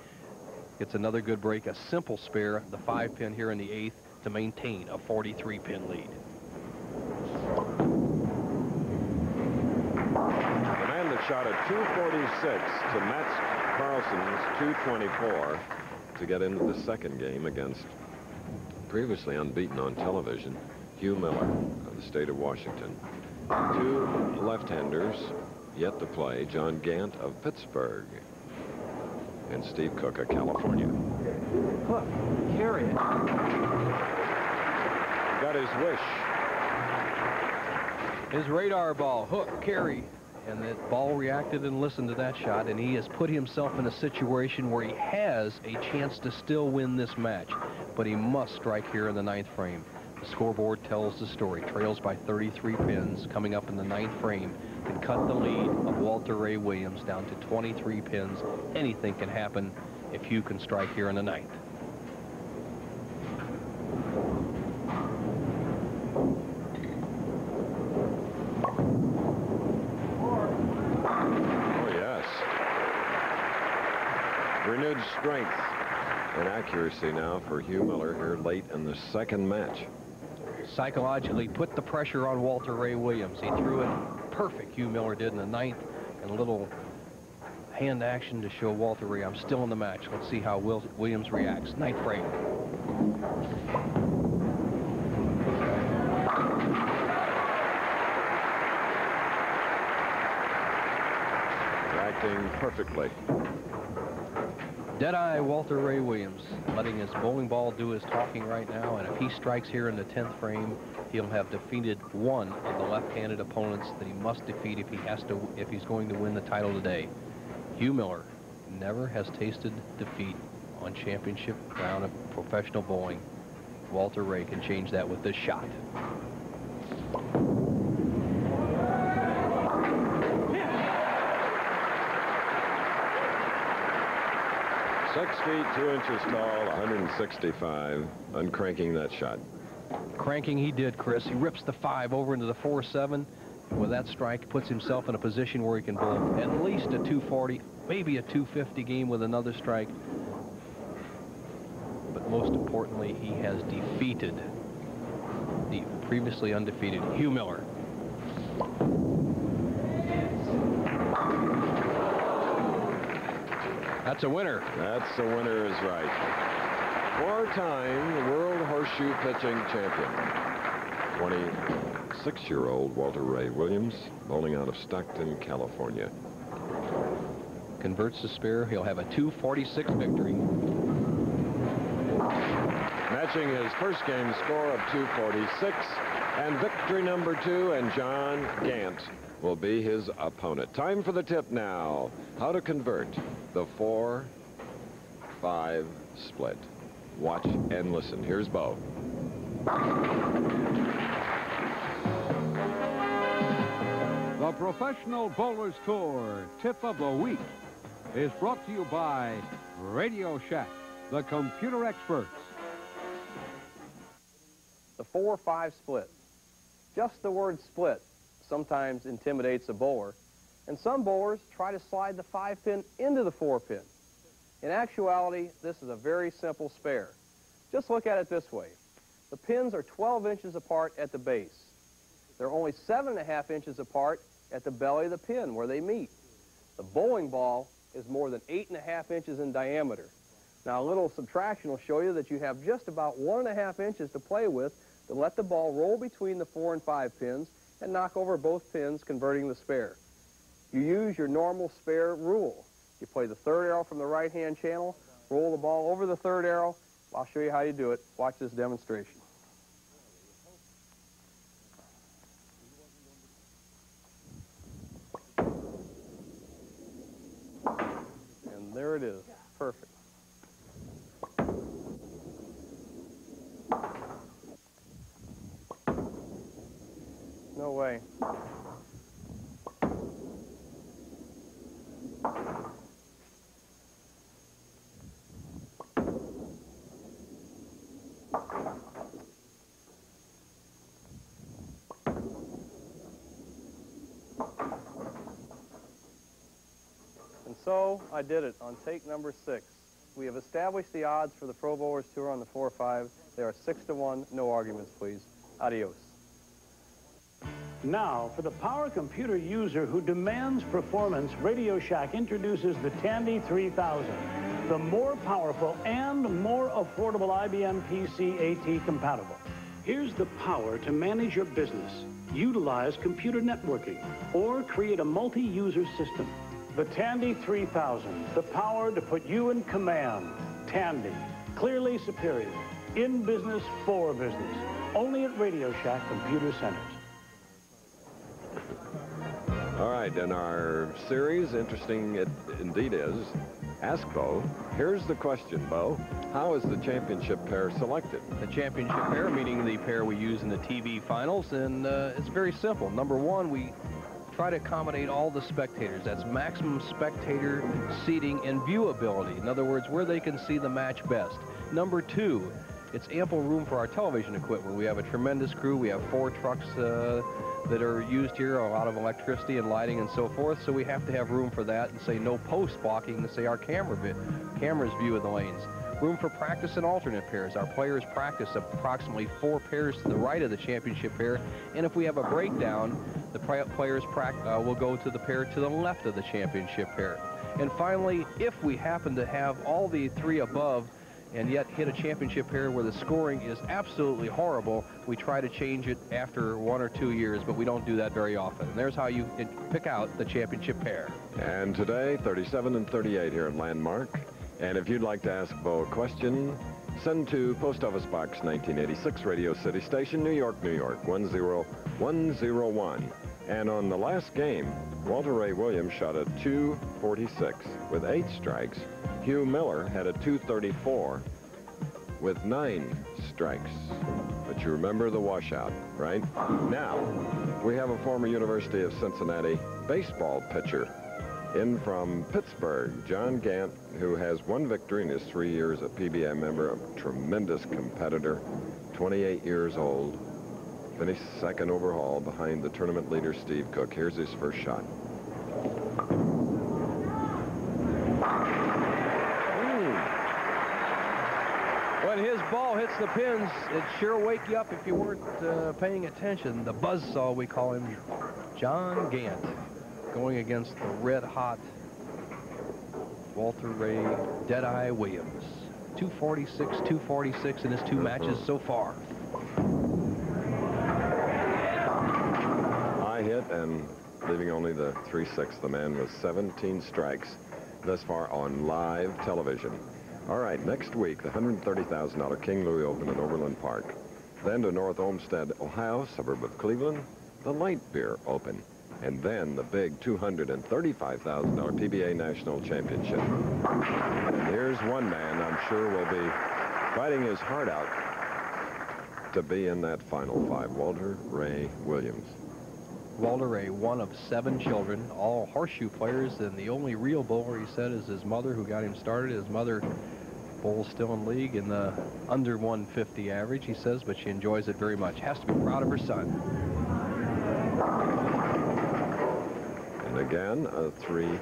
Gets another good break, a simple spare, the 5-pin here in the 8th to maintain a 43-pin lead. The man that shot at 246 to Mats Carlson's 224 to get into the 2nd game against previously unbeaten on television, Hugh Miller of the state of Washington. 2 left-handers yet to play, John Gant of Pittsburgh and Steve Cook of California. Look, carry it. Got his wish. His radar ball, hook, carry. And that ball reacted and listened to that shot, and he has put himself in a situation where he has a chance to still win this match. But he must strike here in the 9th frame. The scoreboard tells the story. Trails by 33 pins. Coming up in the 9th frame can cut the lead of Walter Ray Williams down to 23 pins. Anything can happen if Hugh can strike here in the 9th. Renewed strength and accuracy now for Hugh Miller here late in the 2nd match. Psychologically put the pressure on Walter Ray Williams. He threw it perfect, Hugh Miller did in the 9th, and a little hand action to show Walter Ray, I'm still in the match. Let's see how Williams reacts. 9th frame. Reacting perfectly. Deadeye Walter Ray Williams, letting his bowling ball do his talking right now, and if he strikes here in the 10th frame, he'll have defeated one of the left-handed opponents that he must defeat if he's going to win the title today. Hugh Miller never has tasted defeat on championship round of professional bowling. Walter Ray can change that with this shot. 6 feet 2 inches tall, 165, uncranking that shot. Cranking he did, Chris. He rips the 5 over into the 4-7. With that strike, puts himself in a position where he can bowl at least a 240, maybe a 250 game with another strike. But most importantly, he has defeated the previously undefeated Hugh Miller. That's a winner. That's a winner is right. Four-time World Horseshoe Pitching Champion. 26-year-old Walter Ray Williams, bowling out of Stockton, California. Converts the spare. He'll have a 246 victory. Matching his first game score of 246, and victory number 2, and John Gant will be his opponent. Time for the tip now. How to convert the 4-5 split. Watch and listen. Here's Bo. The Professional Bowlers Tour Tip of the Week is brought to you by Radio Shack, the computer experts. The 4-5 split. Just the word split sometimes intimidates a bowler, and some bowlers try to slide the 5-pin into the 4-pin. In actuality, this is a very simple spare. Just look at it this way. The pins are 12 inches apart at the base. They're only 7.5 inches apart at the belly of the pin where they meet. The bowling ball is more than 8.5 inches in diameter. Now, a little subtraction will show you that you have just about 1.5 inches to play with to let the ball roll between the 4 and 5 pins and knock over both pins, converting the spare. You use your normal spare rule. You play the third arrow from the right-hand channel, roll the ball over the third arrow. I'll show you how you do it. Watch this demonstration. And there it is. Perfect. No way. And so I did it on take number 6. We have established the odds for the Pro Bowlers Tour on the 4-5. They are 6-1. No arguments, please. Adios. Now, for the power computer user who demands performance, Radio Shack introduces the Tandy 3000, the more powerful and more affordable IBM PC AT compatible. Here's the power to manage your business, utilize computer networking, or create a multi-user system. The Tandy 3000, the power to put you in command. Tandy, clearly superior, in business for business, only at Radio Shack Computer Centers. All right, in our series, interesting it indeed is, Ask Bo. Here's the question, Bo. How is the championship pair selected? The championship pair, meaning the pair we use in the TV finals, and it's very simple. Number one, we try to accommodate all the spectators. That's maximum spectator seating and viewability. In other words, where they can see the match best. Number two, it's ample room for our television equipment. We have a tremendous crew. We have 4 trucks that are used here, a lot of electricity and lighting and so forth, so we have to have room for that, and say no post blocking, say our camera's view of the lanes. Room for practice and alternate pairs. Our players practice approximately 4 pairs to the right of the championship pair, and if we have a breakdown, the players will go to the pair to the left of the championship pair. And finally, if we happen to have all the 3 above and yet hit a championship pair where the scoring is absolutely horrible, we try to change it after 1 or 2 years, but we don't do that very often. And there's how you pick out the championship pair. And today, 37 and 38 here at Landmark. And if you'd like to ask Bo a question, send to Post Office Box 1986, Radio City Station, New York, New York, 10101. And on the last game, Walter Ray Williams shot a 246 with 8 strikes. Hugh Miller had a 234 with 9 strikes. But you remember the washout, right? Now, we have a former University of Cincinnati baseball pitcher in from Pittsburgh, John Gant, who has 1 victory in his 3 years at PBA member, a tremendous competitor, 28 years old, finished 2nd overall behind the tournament leader, Steve Cook. Here's his first shot. When his ball hits the pins, it sure wake you up if you weren't paying attention. The buzzsaw, we call him, John Gant, going against the red-hot Walter Ray Deadeye Williams. 246, 246 in his 2 matches so far. High hit and leaving only the 3-6. The man with 17 strikes thus far on live television. All right, next week, the $130,000 King Louis Open at Overland Park. Then to North Olmsted, Ohio, suburb of Cleveland, the Light Beer Open. And then the big $235,000 PBA National Championship. And here's one man I'm sure will be fighting his heart out to be in that final 5, Walter Ray Williams. Walter Ray, one of 7 children, all horseshoe players, and the only real bowler, he said, is his mother who got him started. His mother bowls still in league in the under 150 average, he says, but she enjoys it very much. Has to be proud of her son. And again, a 3-6.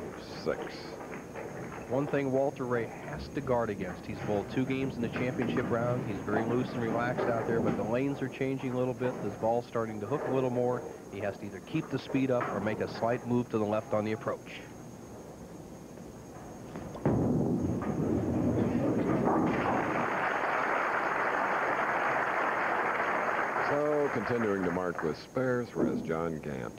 One thing Walter Ray has to guard against. He's bowled 2 games in the championship round. He's very loose and relaxed out there, but the lanes are changing a little bit. His ball's starting to hook a little more. He has to either keep the speed up or make a slight move to the left on the approach. So, continuing to mark with spares, whereas John Gant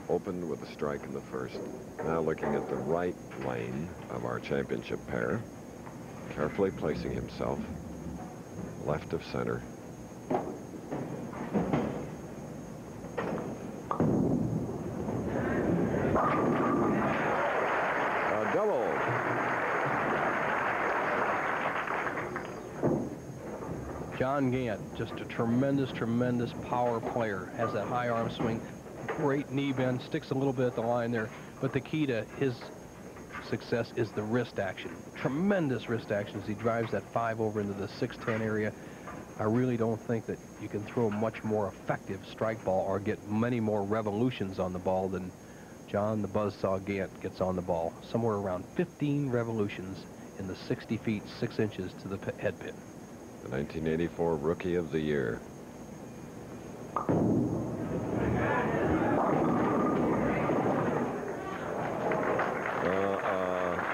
opened with a strike in the first. Now looking at the right lane of our championship pair, carefully placing himself left of center. A double. John Gant, just a tremendous, tremendous power player. Has that high arm swing. Great knee bend, sticks a little bit at the line there, but the key to his success is the wrist action. Tremendous wrist action as he drives that 5 over into the 6-10 area. I really don't think that you can throw a much more effective strike ball or get many more revolutions on the ball than John the Buzzsaw Gant gets on the ball. Somewhere around 15 revolutions in the 60 feet, 6 inches to the head pin. The 1984 Rookie of the Year.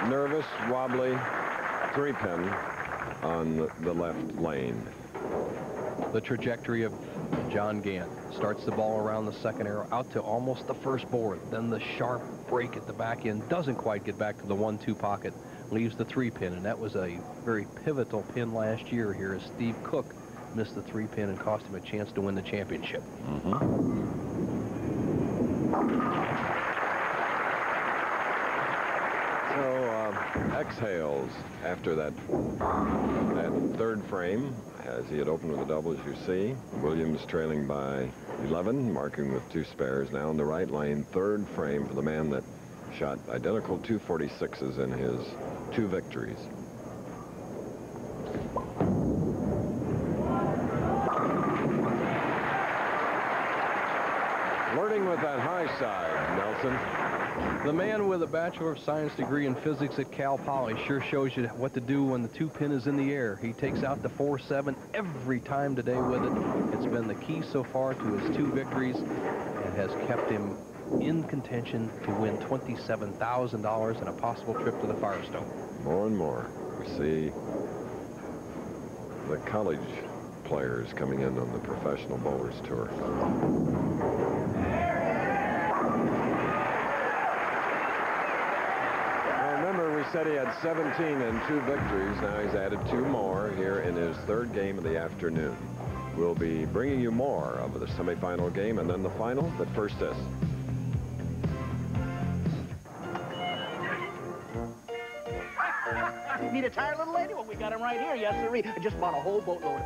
Nervous, wobbly 3-pin on the left lane. The trajectory of John Gant starts the ball around the second arrow out to almost the first board. Then the sharp break at the back end doesn't quite get back to the 1-2 pocket, leaves the 3-pin, and that was a very pivotal pin last year here as Steve Cook missed the 3-pin and cost him a chance to win the championship. Exhales after that third frame as he had opened with a double, as you see. Williams trailing by 11, marking with 2 spares now in the right lane. Third frame for the man that shot identical 246s in his 2 victories. Flirting with that high side, Nelson. The man with a Bachelor of Science degree in physics at Cal Poly sure shows you what to do when the 2-pin is in the air. He takes out the 4-7 every time today with it. It's been the key so far to his 2 victories and has kept him in contention to win $27,000 and a possible trip to the Firestone. More and more, we see the college players coming in on the Professional Bowlers Tour. Said he had 17 and 2 victories. Now he's added 2 more here in his 3rd game of the afternoon. We'll be bringing you more of the semifinal game and then the final, but first this. Need a tired little lady? Well, we got them right here. Yes, sirree. I just bought a whole boatload.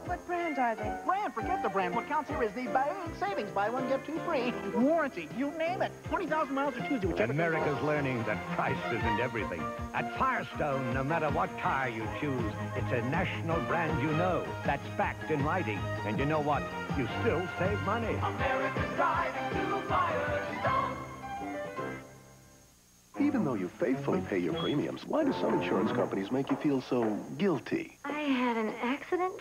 What brand are they? Brand? Forget the brand. What counts here is the buying savings. Buy one, get 2 free. Warranty. You name it. 20,000 miles or Tuesday. America's learning that price isn't everything. At Firestone, no matter what tire you choose, it's a national brand you know. That's backed in writing. And you know what? You still save money. America's driving to Firestone. Even though you faithfully pay your premiums, why do some insurance companies make you feel so guilty? I had an accident.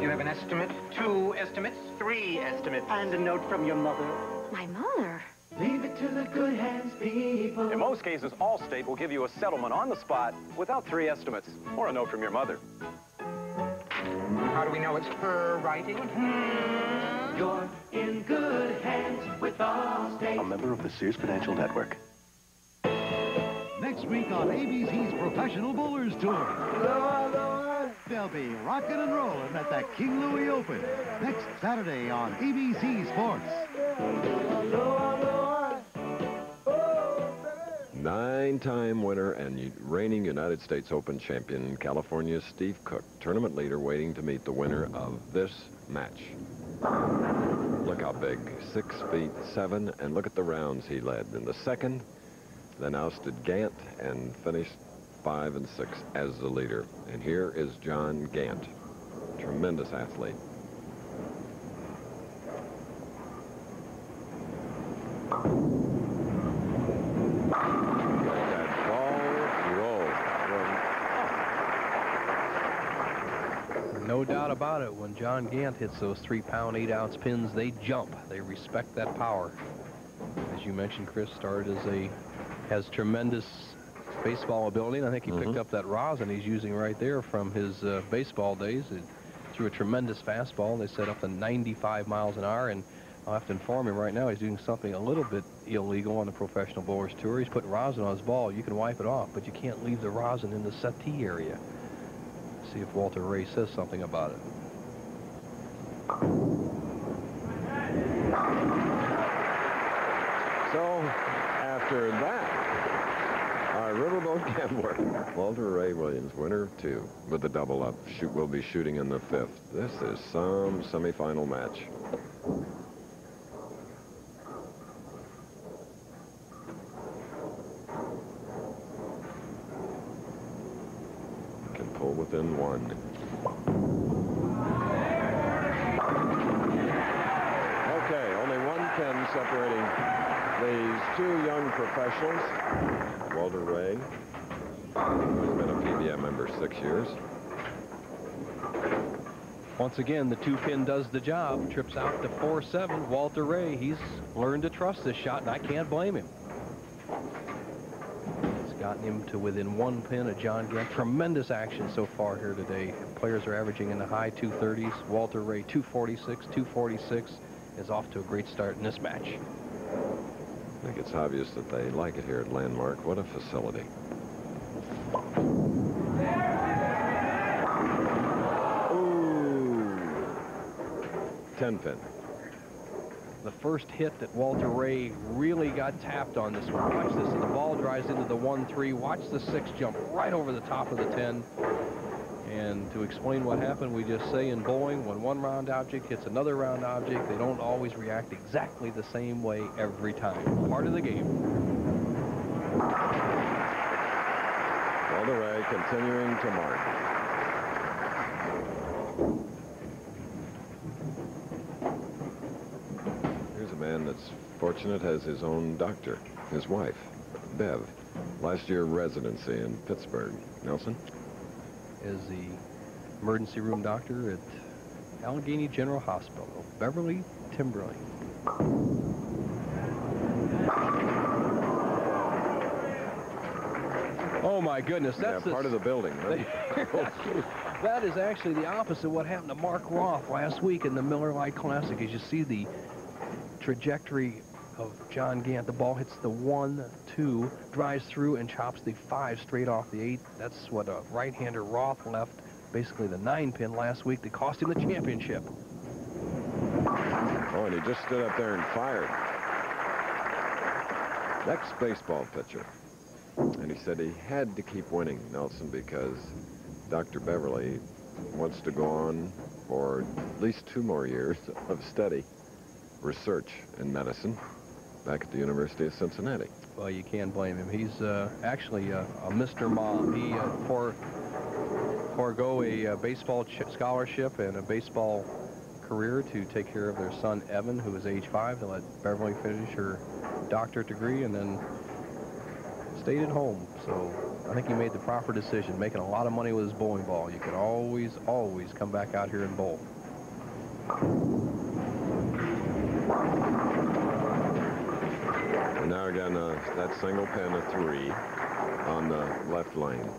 You have an estimate, 2 estimates, 3 estimates, and a note from your mother. My mother? Leave it to the good hands, people. In most cases, Allstate will give you a settlement on the spot without 3 estimates or a note from your mother. How do we know it's her writing? You're in good hands with Allstate. A member of the Sears Financial Network. Next week on ABC's Professional Bowlers Tour. They'll be rocking and rolling at the King Louis Open next Saturday on ABC Sports. 9-time winner and reigning United States Open champion, California's Steve Cook, tournament leader waiting to meet the winner of this match. Look how big, 6'7", and look at the rounds he led. In the second, then ousted Gant and finished 5 and 6 as the leader. And here is John Gant, tremendous athlete. No doubt about it, when John Gant hits those 3-pound, 8-ounce pins, they jump. They respect that power. As you mentioned, Chris has tremendous baseball ability, and I think he picked up that rosin he's using right there from his baseball days. It threw a tremendous fastball. They set up to 95 miles an hour, and I'll have to inform him right now he's doing something a little bit illegal on the Professional Bowlers Tour. He's putting rosin on his ball. You can wipe it off, but you can't leave the rosin in the settee area. See if Walter Ray says something about it. So, after that, our riverboat gambler, Walter Ray Williams, winner of 2 with the double up, will be shooting in the 5th. This is some semifinal match. Pull within 1. Okay, only 1 pin separating these 2 young professionals. Walter Ray, who's been a PBM member 6 years. Once again, the 2-pin does the job. Trips out to 4-7. Walter Ray, he's learned to trust this shot, and I can't blame him. Gotten him to within 1 pin of John Gant. Tremendous action so far here today. Players are averaging in the high 230s. Walter Ray 246, 246 is off to a great start in this match. I think it's obvious that they like it here at Landmark. What a facility. Ooh. 10-pin. The first hit that Walter Ray really got tapped on this one. Watch this. And the ball drives into the 1-3. Watch the 6 jump right over the top of the 10. And to explain what happened, we just say in bowling, when one round object hits another round object, they don't always react exactly the same way every time. Part of the game. Walter Ray continuing to mark. Man that's fortunate has his own doctor, his wife, Bev. Last year residency in Pittsburgh. Nelson? Is the emergency room doctor at Allegheny General Hospital, Beverly Timberlake. Oh my goodness, that's part of the building. That is actually the opposite of what happened to Mark Roth last week in the Miller Lite Classic. As you see the trajectory of John Gant, the ball hits the 1-2, drives through and chops the 5 straight off the 8. That's what a right-hander Roth left, basically the 9-pin last week that cost him the championship. Oh, and he just stood up there and fired. Ex-baseball pitcher. And he said he had to keep winning, Nelson, because Dr. Beverly wants to go on for at least 2 more years of steady research in medicine back at the University of Cincinnati. Well, you can't blame him. He's actually a Mr. Mom. He forego a baseball scholarship and a baseball career to take care of their son, Evan, who is age 5, to let Beverly finish her doctorate degree, and then stayed at home. So I think he made the proper decision, making a lot of money with his bowling ball. You can always, always come back out here and bowl. And now again, that single pin of 3 on the left lane.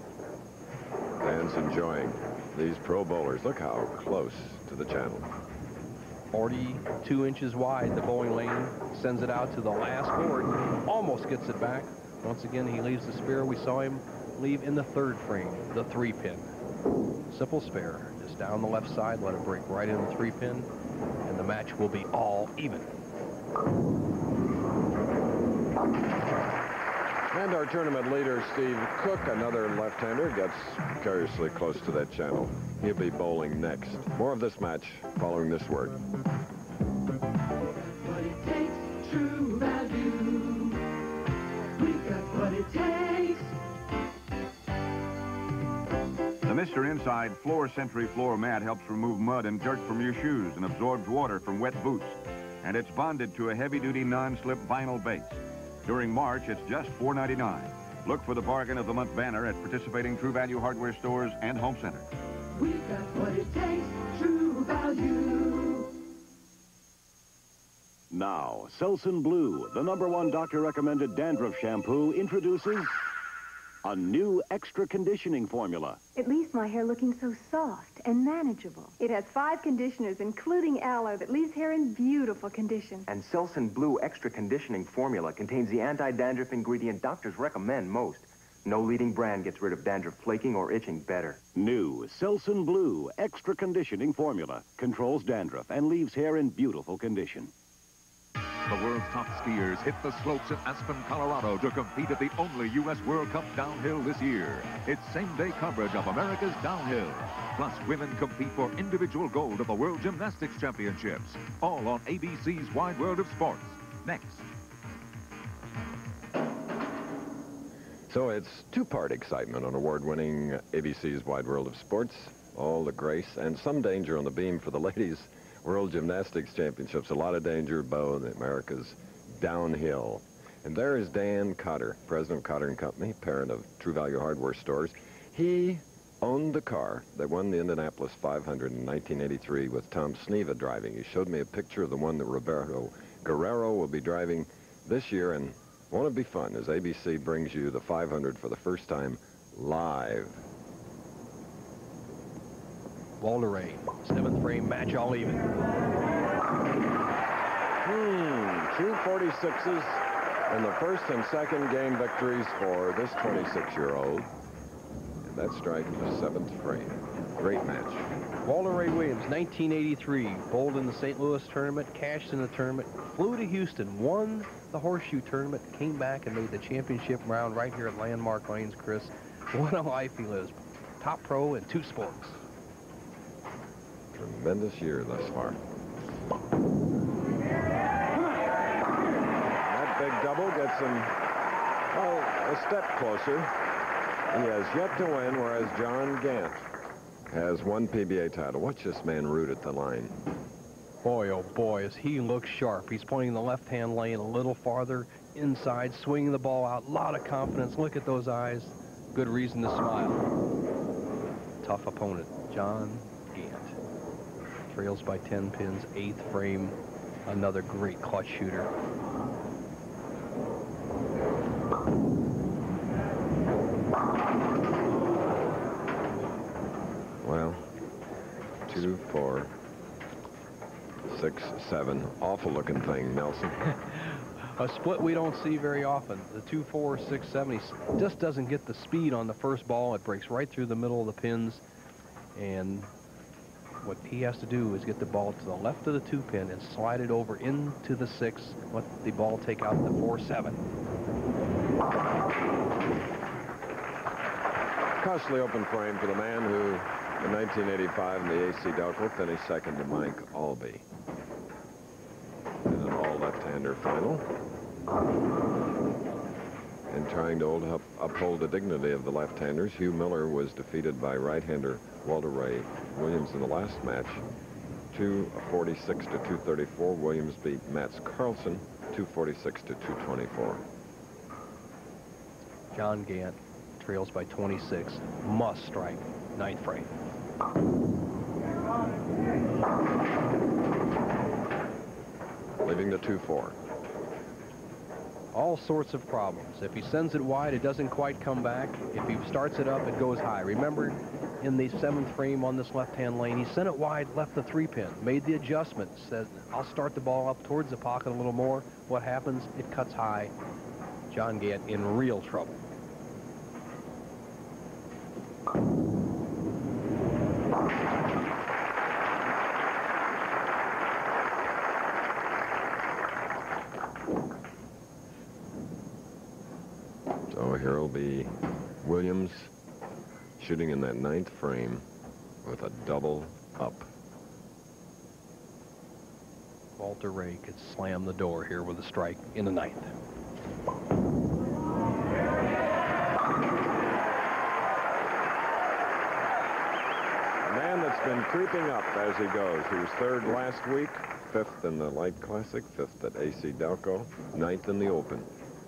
Fans enjoying these pro bowlers. Look how close to the channel. 42 inches wide, the bowling lane. Sends it out to the last board. Almost gets it back. Once again, he leaves the spare. We saw him leave in the 3rd frame, the 3-pin. Simple spare. Just down the left side, let it break right in the 3-pin, and the match will be all even. And our tournament leader, Steve Cook, another left-hander, gets curiously close to that channel. He'll be bowling next. More of this match following this word. What it takes, true value. We got what it takes. The Mr. Inside Floor Sentry floor mat helps remove mud and dirt from your shoes and absorbs water from wet boots. And it's bonded to a heavy-duty non-slip vinyl base. During March, it's just $4.99. Look for the Bargain of the Month banner at participating True Value hardware stores and home centers. We got what it takes, true value. Now, Selsun Blue, the #1 doctor-recommended dandruff shampoo, introduces a new extra conditioning formula. It leaves my hair looking so soft and manageable. It has 5 conditioners, including aloe, that leaves hair in beautiful condition. And Selsun Blue Extra Conditioning Formula contains the anti-dandruff ingredient doctors recommend most. No leading brand gets rid of dandruff flaking or itching better. New Selsun Blue Extra Conditioning Formula controls dandruff and leaves hair in beautiful condition. The world's top skiers hit the slopes at Aspen, Colorado to compete at the only U.S. World Cup downhill this year. It's same-day coverage of America's downhill. Plus, women compete for individual gold of the World Gymnastics Championships. All on ABC's Wide World of Sports. Next. So it's 2-part excitement on award-winning ABC's Wide World of Sports. All the grace and some danger on the beam for the ladies' World Gymnastics Championships. A lot of danger, Bo, in America's downhill. And there is Dan Cotter, president of Cotter & Company, parent of True Value hardware stores. He owned the car that won the Indianapolis 500 in 1983 with Tom Sneva driving. He showed me a picture of the one that Roberto Guerrero will be driving this year, and won't it be fun as ABC brings you the 500 for the first time live. Walter Ray, 7th frame, match all even. 2 46s and the first and second game victories for this 26-year-old. And that strike in the 7th frame. Great match. Walter Ray Williams, 1983, bowled in the St. Louis tournament, cashed in the tournament, flew to Houston, won the Horseshoe tournament, came back and made the championship round right here at Landmark Lanes, Chris. What a life he lives. Top pro in 2 sports. Tremendous year thus far. That big double gets him, well, a step closer. He has yet to win, whereas John Gant has 1 PBA title. Watch this man root at the line. Boy, oh boy, as he looks sharp. He's playing the left-hand lane a little farther inside, swinging the ball out. A lot of confidence. Look at those eyes. Good reason to smile. Tough opponent, John Gant. Trails by 10 pins, 8th frame. Another great clutch shooter. Well, 2, 4, 6, 7. Awful looking thing, Nelson. A split we don't see very often. The 2, 4, 6, 7. He just doesn't get the speed on the first ball. It breaks right through the middle of the pins. And what he has to do is get the ball to the left of the 2-pin and slide it over into the 6. Let the ball take out the 4-7. Costly open frame for the man who, in 1985 in the AC Delco, finished second to Mike Albee. In an all-left-hander final. And trying to uphold the dignity of the left-handers, Hugh Miller was defeated by right-hander Walter Ray Williams in the last match. 246 to 234. Williams beat Mats Carlson 246 to 224. John Gant trails by 26. Must strike. 9th frame. Leaving the 2-4. all sorts of problems. If he sends it wide, it doesn't quite come back. If he starts it up, it goes high. Remember, in the 7th frame on this left-hand lane, he sent it wide, left the 3-pin, made the adjustment, said, I'll start the ball up towards the pocket a little more. What happens? It cuts high. John Gant in real trouble. So here will be Williams shooting in that 9th frame with a double up. Walter Ray could slam the door here with a strike in the 9th. A man that's been creeping up as he goes. He was 3rd last week, 5th in the Light Classic, 5th at AC Delco, 9th in the Open.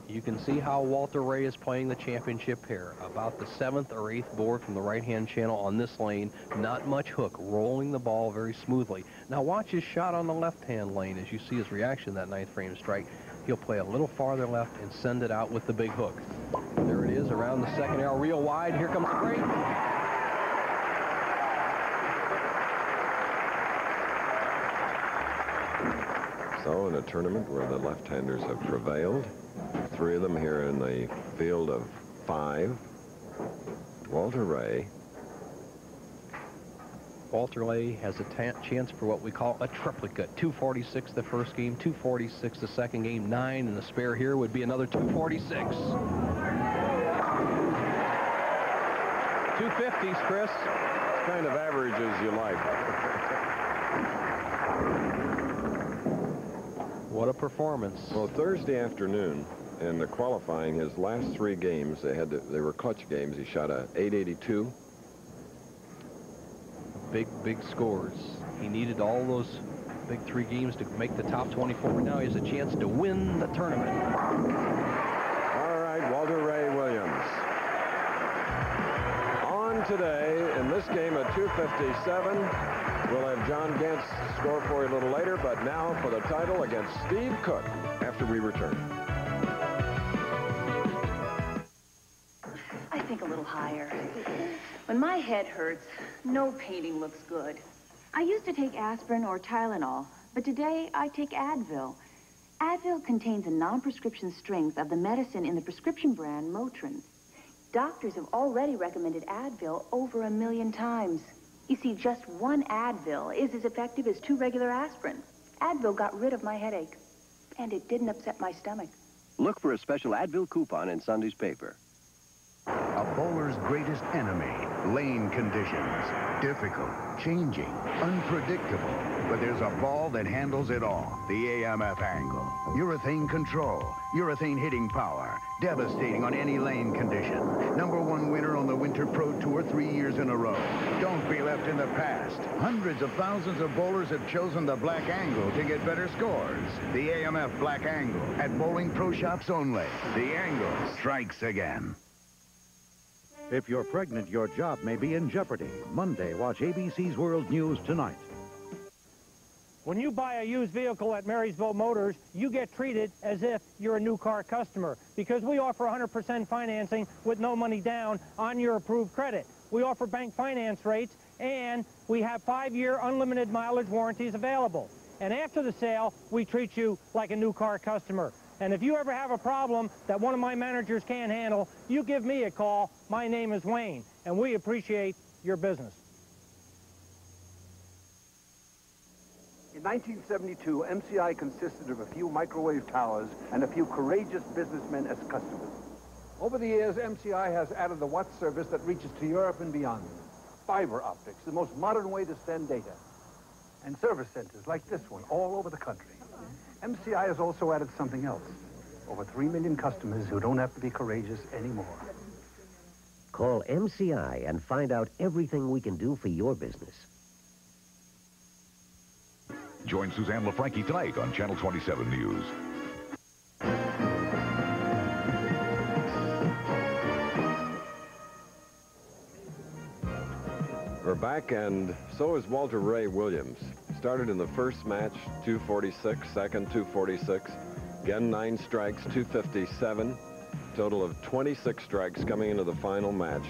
You can see how Walter Ray is playing the championship here. About the 7th or 8th board from the right-hand channel on this lane. Not much hook, rolling the ball very smoothly. Now watch his shot on the left-hand lane as you see his reaction to that 9th frame strike. He'll play a little farther left and send it out with the big hook. There it is around the 2nd arrow, real wide. Here comes the break. So in a tournament where the left-handers have prevailed, 3 of them here in the field of 5. Walter Ray. Walter Ray has a chance for what we call a triplicate. 246 the first game, 246 the second game, 9, and the spare here would be another 246. 250s, Chris. It's kind of average as you like. What a performance. Well, Thursday afternoon in the qualifying, his last 3 games, they were clutch games. He shot a 882. Big scores. He needed all those big 3 games to make the top 24. Now he has a chance to win the tournament. All right, Walter Ray Williams. On today, in this game at 257, we'll have John Gant's score for you a little later, but now for the title against Steve Cook after we return. I think a little higher. When my head hurts, no painting looks good. I used to take aspirin or Tylenol, but today I take Advil. Advil contains a non-prescription strength of the medicine in the prescription brand Motrin. Doctors have already recommended Advil over 1 million times. You see, just 1 Advil is as effective as 2 regular aspirin. Advil got rid of my headache, and it didn't upset my stomach. Look for a special Advil coupon in Sunday's paper. A bowler's greatest enemy, lane conditions. Difficult, changing, unpredictable. But there's a ball that handles it all, the AMF angle. Urethane control, urethane hitting power, devastating on any lane condition. #1 winner on the Winter Pro Tour 3 years in a row. Don't be left in the past. Hundreds of thousands of bowlers have chosen the Black Angle to get better scores. The AMF Black Angle at bowling pro shops only. The Angle strikes again. If you're pregnant, your job may be in jeopardy. Monday, watch ABC's World News Tonight. When you buy a used vehicle at Marysville Motors, you get treated as if you're a new car customer because we offer 100% financing with no money down on your approved credit. We offer bank finance rates, and we have 5-year unlimited mileage warranties available. And after the sale, we treat you like a new car customer. And if you ever have a problem that one of my managers can't handle, you give me a call. My name is Wayne, and we appreciate your business. In 1972, MCI consisted of a few microwave towers and a few courageous businessmen as customers. Over the years, MCI has added the Watt service that reaches to Europe and beyond. Fiber optics, the most modern way to send data. And service centers like this one all over the country. MCI has also added something else. Over 3 million customers who don't have to be courageous anymore. Call MCI and find out everything we can do for your business. Join Suzanne LaFranchi tonight on Channel 27 News. We're back, and so is Walter Ray Williams. Started in the first match, 246, second, 246. Again, 9 strikes, 257. Total of 26 strikes coming into the final match.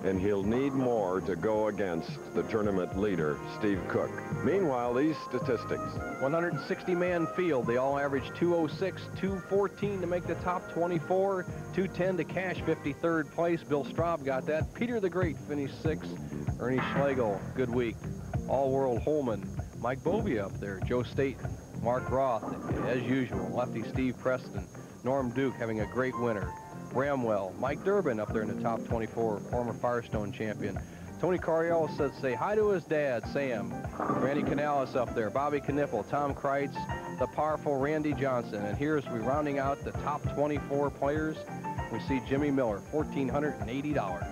And he'll need more to go against the tournament leader, Steve Cook. Meanwhile, these statistics. 160-man field. They all average 206, 214 to make the top 24, 210 to cash 53rd place. Bill Straub got that. Peter the Great finished 6th. Ernie Schlegel, good week. All-World Holman. Mike Bovia up there. Joe Staten. Mark Roth, as usual. Lefty Steve Preston. Norm Duke having a great winter. Bramwell, Mike Durbin up there in the top 24, former Firestone champion. Tony Cariello said say hi to his dad, Sam. Randy Canales up there, Bobby Kniffel, Tom Kreitz, the powerful Randy Johnson. And here's we rounding out the top 24 players. We see Jimmy Miller, $1,480.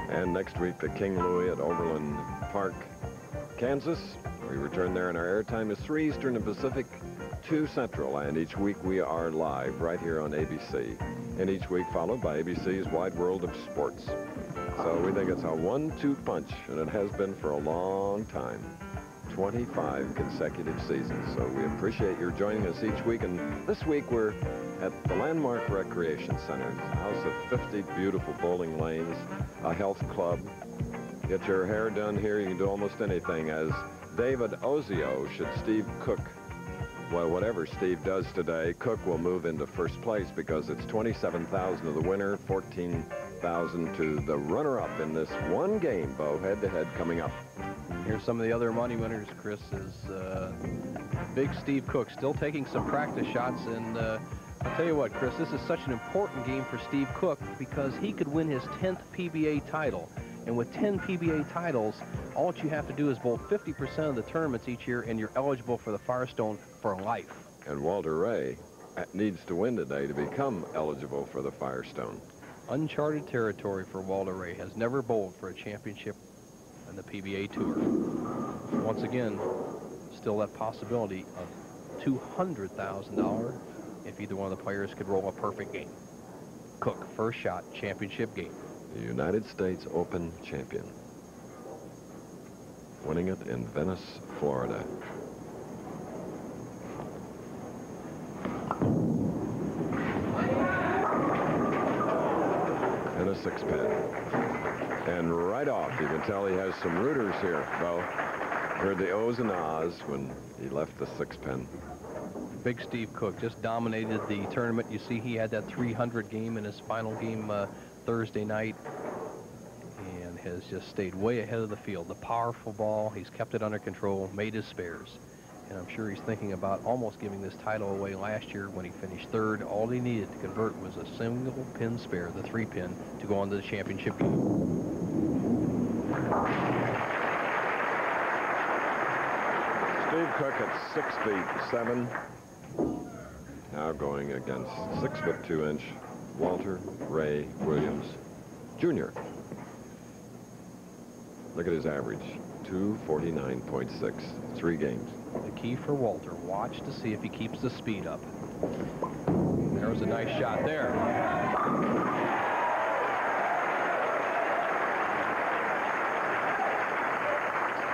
And next week, the King Louis at Overland Park, Kansas. We return there, and our airtime is 3 Eastern and Pacific, 2 Central, and each week we are live right here on ABC, and each week followed by ABC's Wide World of Sports. So we think it's a 1-2 punch, and it has been for a long time, 25 consecutive seasons. So we appreciate your joining us each week, and this week we're at the Landmark Recreation Center, a house of 50 beautiful bowling lanes, a health club. Get your hair done here, you can do almost anything. As David Ozio, should Steve Cook, well, whatever Steve does today, Cook will move into first place because it's $27,000 to the winner, $14,000 to the runner-up in this one game, Bo, head-to-head coming up. Here's some of the other money winners, Chris, is big Steve Cook still taking some practice shots. And I'll tell you what, Chris, this is such an important game for Steve Cook because he could win his 10th PBA title. And with 10 PBA titles, all you have to do is bowl 50% of the tournaments each year, and you're eligible for the Firestone for life. And Walter Ray needs to win today to become eligible for the Firestone. Uncharted territory for Walter Ray. Has never bowled for a championship in the PBA Tour. Once again, still that possibility of $200,000 if either one of the players could roll a perfect game. Cook, first shot, championship game. The United States Open champion. Winning it in Venice, Florida. And a 6-pin. And right off, you can tell he has some rooters here, Bo. Heard the O's and ahs when he left the 6-pin. Big Steve Cook just dominated the tournament. You see he had that 300 game in his final game Thursday night and has just stayed way ahead of the field. The powerful ball, he's kept it under control, made his spares. And I'm sure he's thinking about almost giving this title away last year when he finished 3rd. All he needed to convert was a single pin spare, the 3-pin, to go on to the championship game. Steve Cook at 6'7", now going against 6'2" Walter Ray Williams Jr. Look at his average, 249.6, 3 games. The key for Walter, watch to see if he keeps the speed up. There was a nice shot there.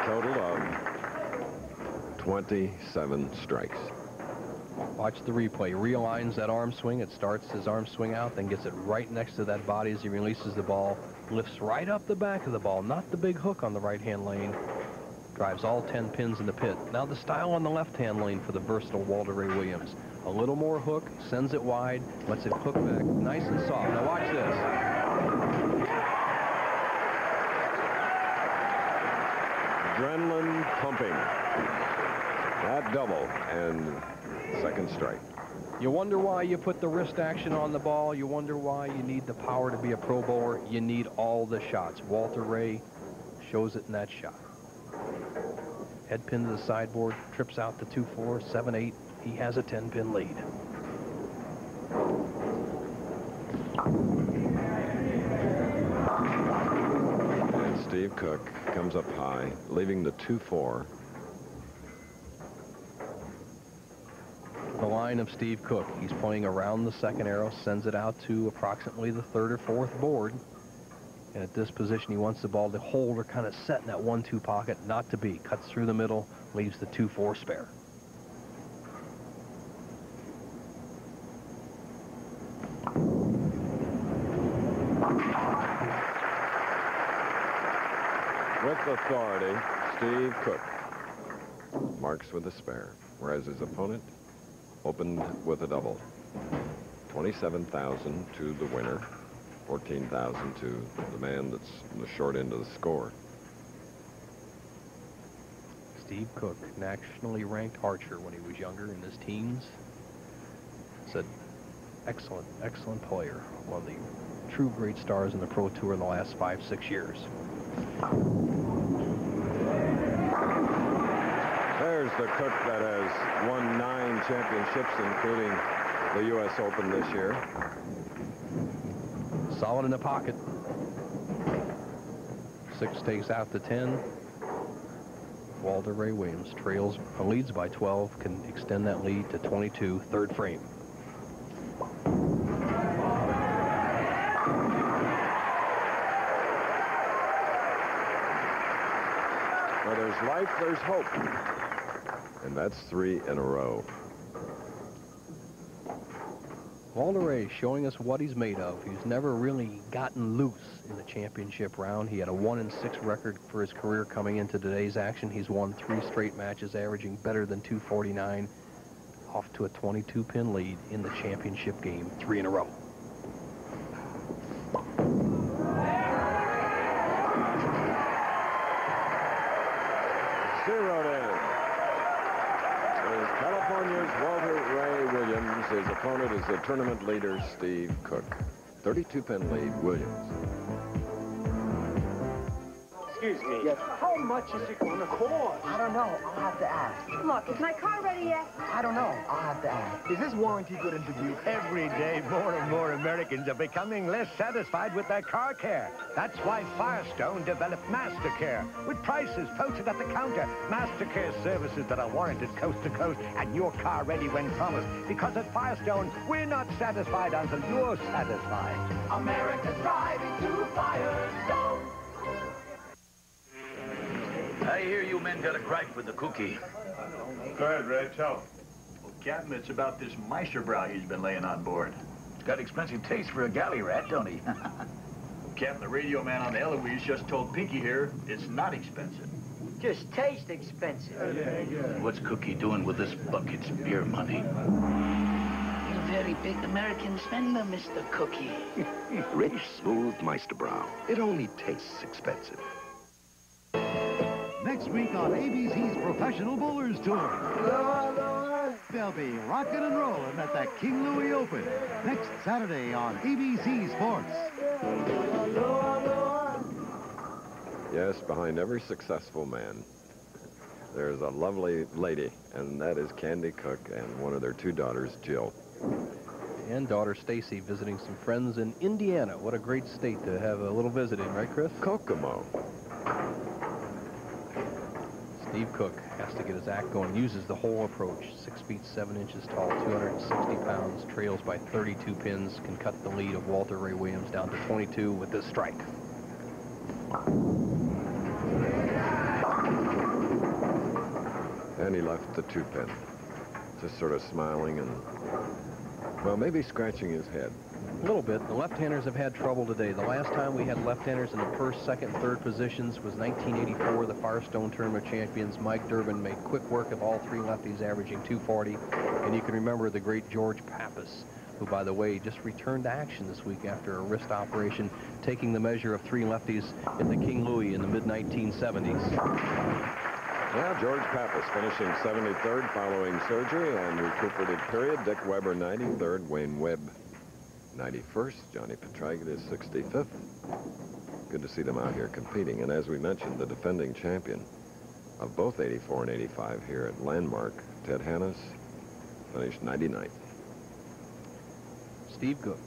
Total of 27 strikes. Watch the replay. Realigns that arm swing. It starts his arm swing out, then gets it right next to that body as he releases the ball. Lifts right up the back of the ball, not the big hook on the right-hand lane. Drives all 10 pins in the pit. Now the style on the left-hand lane for the versatile Walter Ray Williams. A little more hook, sends it wide, lets it hook back nice and soft. Now watch this. Adrenaline pumping. That double and second strike. You wonder why you put the wrist action on the ball. You wonder why you need the power to be a pro bowler. You need all the shots. Walter Ray shows it in that shot. Head pin to the sideboard, trips out to 2-4, 7-8. He has a 10-pin lead. And Steve Cook comes up high, leaving the 2-4. The line of Steve Cook. He's playing around the second arrow, sends it out to approximately the 3rd or 4th board. And at this position, he wants the ball to hold or kind of set in that 1-2 pocket, not to be. Cuts through the middle, leaves the 2-4 spare. With authority, Steve Cook marks with a spare, whereas his opponent opened with a double. 27,000 to the winner, 14,000 to the man that's in the short end of the score. Steve Cook, nationally ranked archer when he was younger, in his teens. He's an excellent, excellent player. One of the true great stars in the Pro Tour in the last 5-6 years. There's the Cook that has won 9 championships, including the U.S. Open this year. Solid in the pocket. 6 takes out to 10. Walter Ray Williams leads by 12, can extend that lead to 22, third frame. Where there's life, there's hope. And that's 3 in a row. Walter Ray showing us what he's made of. He's never really gotten loose in the championship round. He had a 1-6 record for his career coming into today's action. He's won 3 straight matches, averaging better than 249, off to a 22-pin lead in the championship game, 3 in a row. Zeroed in. There's California's Walter Ray Williams. His opponent is the tournament leader, Steve Cook. 32-pin lead, Williams. Excuse me. Yes. How much is it going to cost? I don't know. I'll have to ask. Look, is my car ready yet? I don't know. I'll have to ask. Is this warranty good and Dubuque? Every day, more and more Americans are becoming less satisfied with their car care. That's why Firestone developed MasterCare, with prices posted at the counter. MasterCare services that are warranted coast to coast and your car ready when promised. Because at Firestone, we're not satisfied until you're satisfied. America's driving to Firestone. I hear you men got a gripe with the cookie. Go ahead, Ray, tell him. Well, Captain, it's about this Meisterbrow he's been laying on board. He's got expensive taste for a galley rat, don't he? Captain, the radio man on the Eloise just told Pinky here it's not expensive. Just taste expensive. What's Cookie doing with this bucket's beer money? You're a very big American spender, Mr. Cookie. Rich, smooth Meisterbrow. It only tastes expensive. Next week on ABC's Professional Bowlers Tour. They'll be rocking and rolling at the King Louis Open. Next Saturday on ABC Sports. Yes, behind every successful man, there's a lovely lady, and that is Candy Cook and one of their 2 daughters, Jill. And daughter Stacy visiting some friends in Indiana. What a great state to have a little visit in, right, Chris? Kokomo. Steve Cook has to get his act going, uses the whole approach. 6 feet 7 inches tall, 260 pounds, trails by 32 pins, can cut the lead of Walter Ray Williams down to 22 with this strike. And he left the 2-pin, just sort of smiling and, well, maybe scratching his head. A little bit. The left-handers have had trouble today. The last time we had left-handers in the first, second, third positions was 1984, the Firestone Tournament champions. Mike Durbin made quick work of all 3 lefties, averaging 240. And you can remember the great George Pappas, who, by the way, just returned to action this week after a wrist operation, taking the measure of 3 lefties in the King Louis in the mid-1970s. Yeah, George Pappas finishing 73rd following surgery and recuperative period. Dick Weber 93rd, Wayne Webb 91st, Johnny Petraget 65th. Good to see them out here competing. And as we mentioned, the defending champion of both 84 and 85 here at Landmark, Ted Hannes, finished 99th. Steve Cook,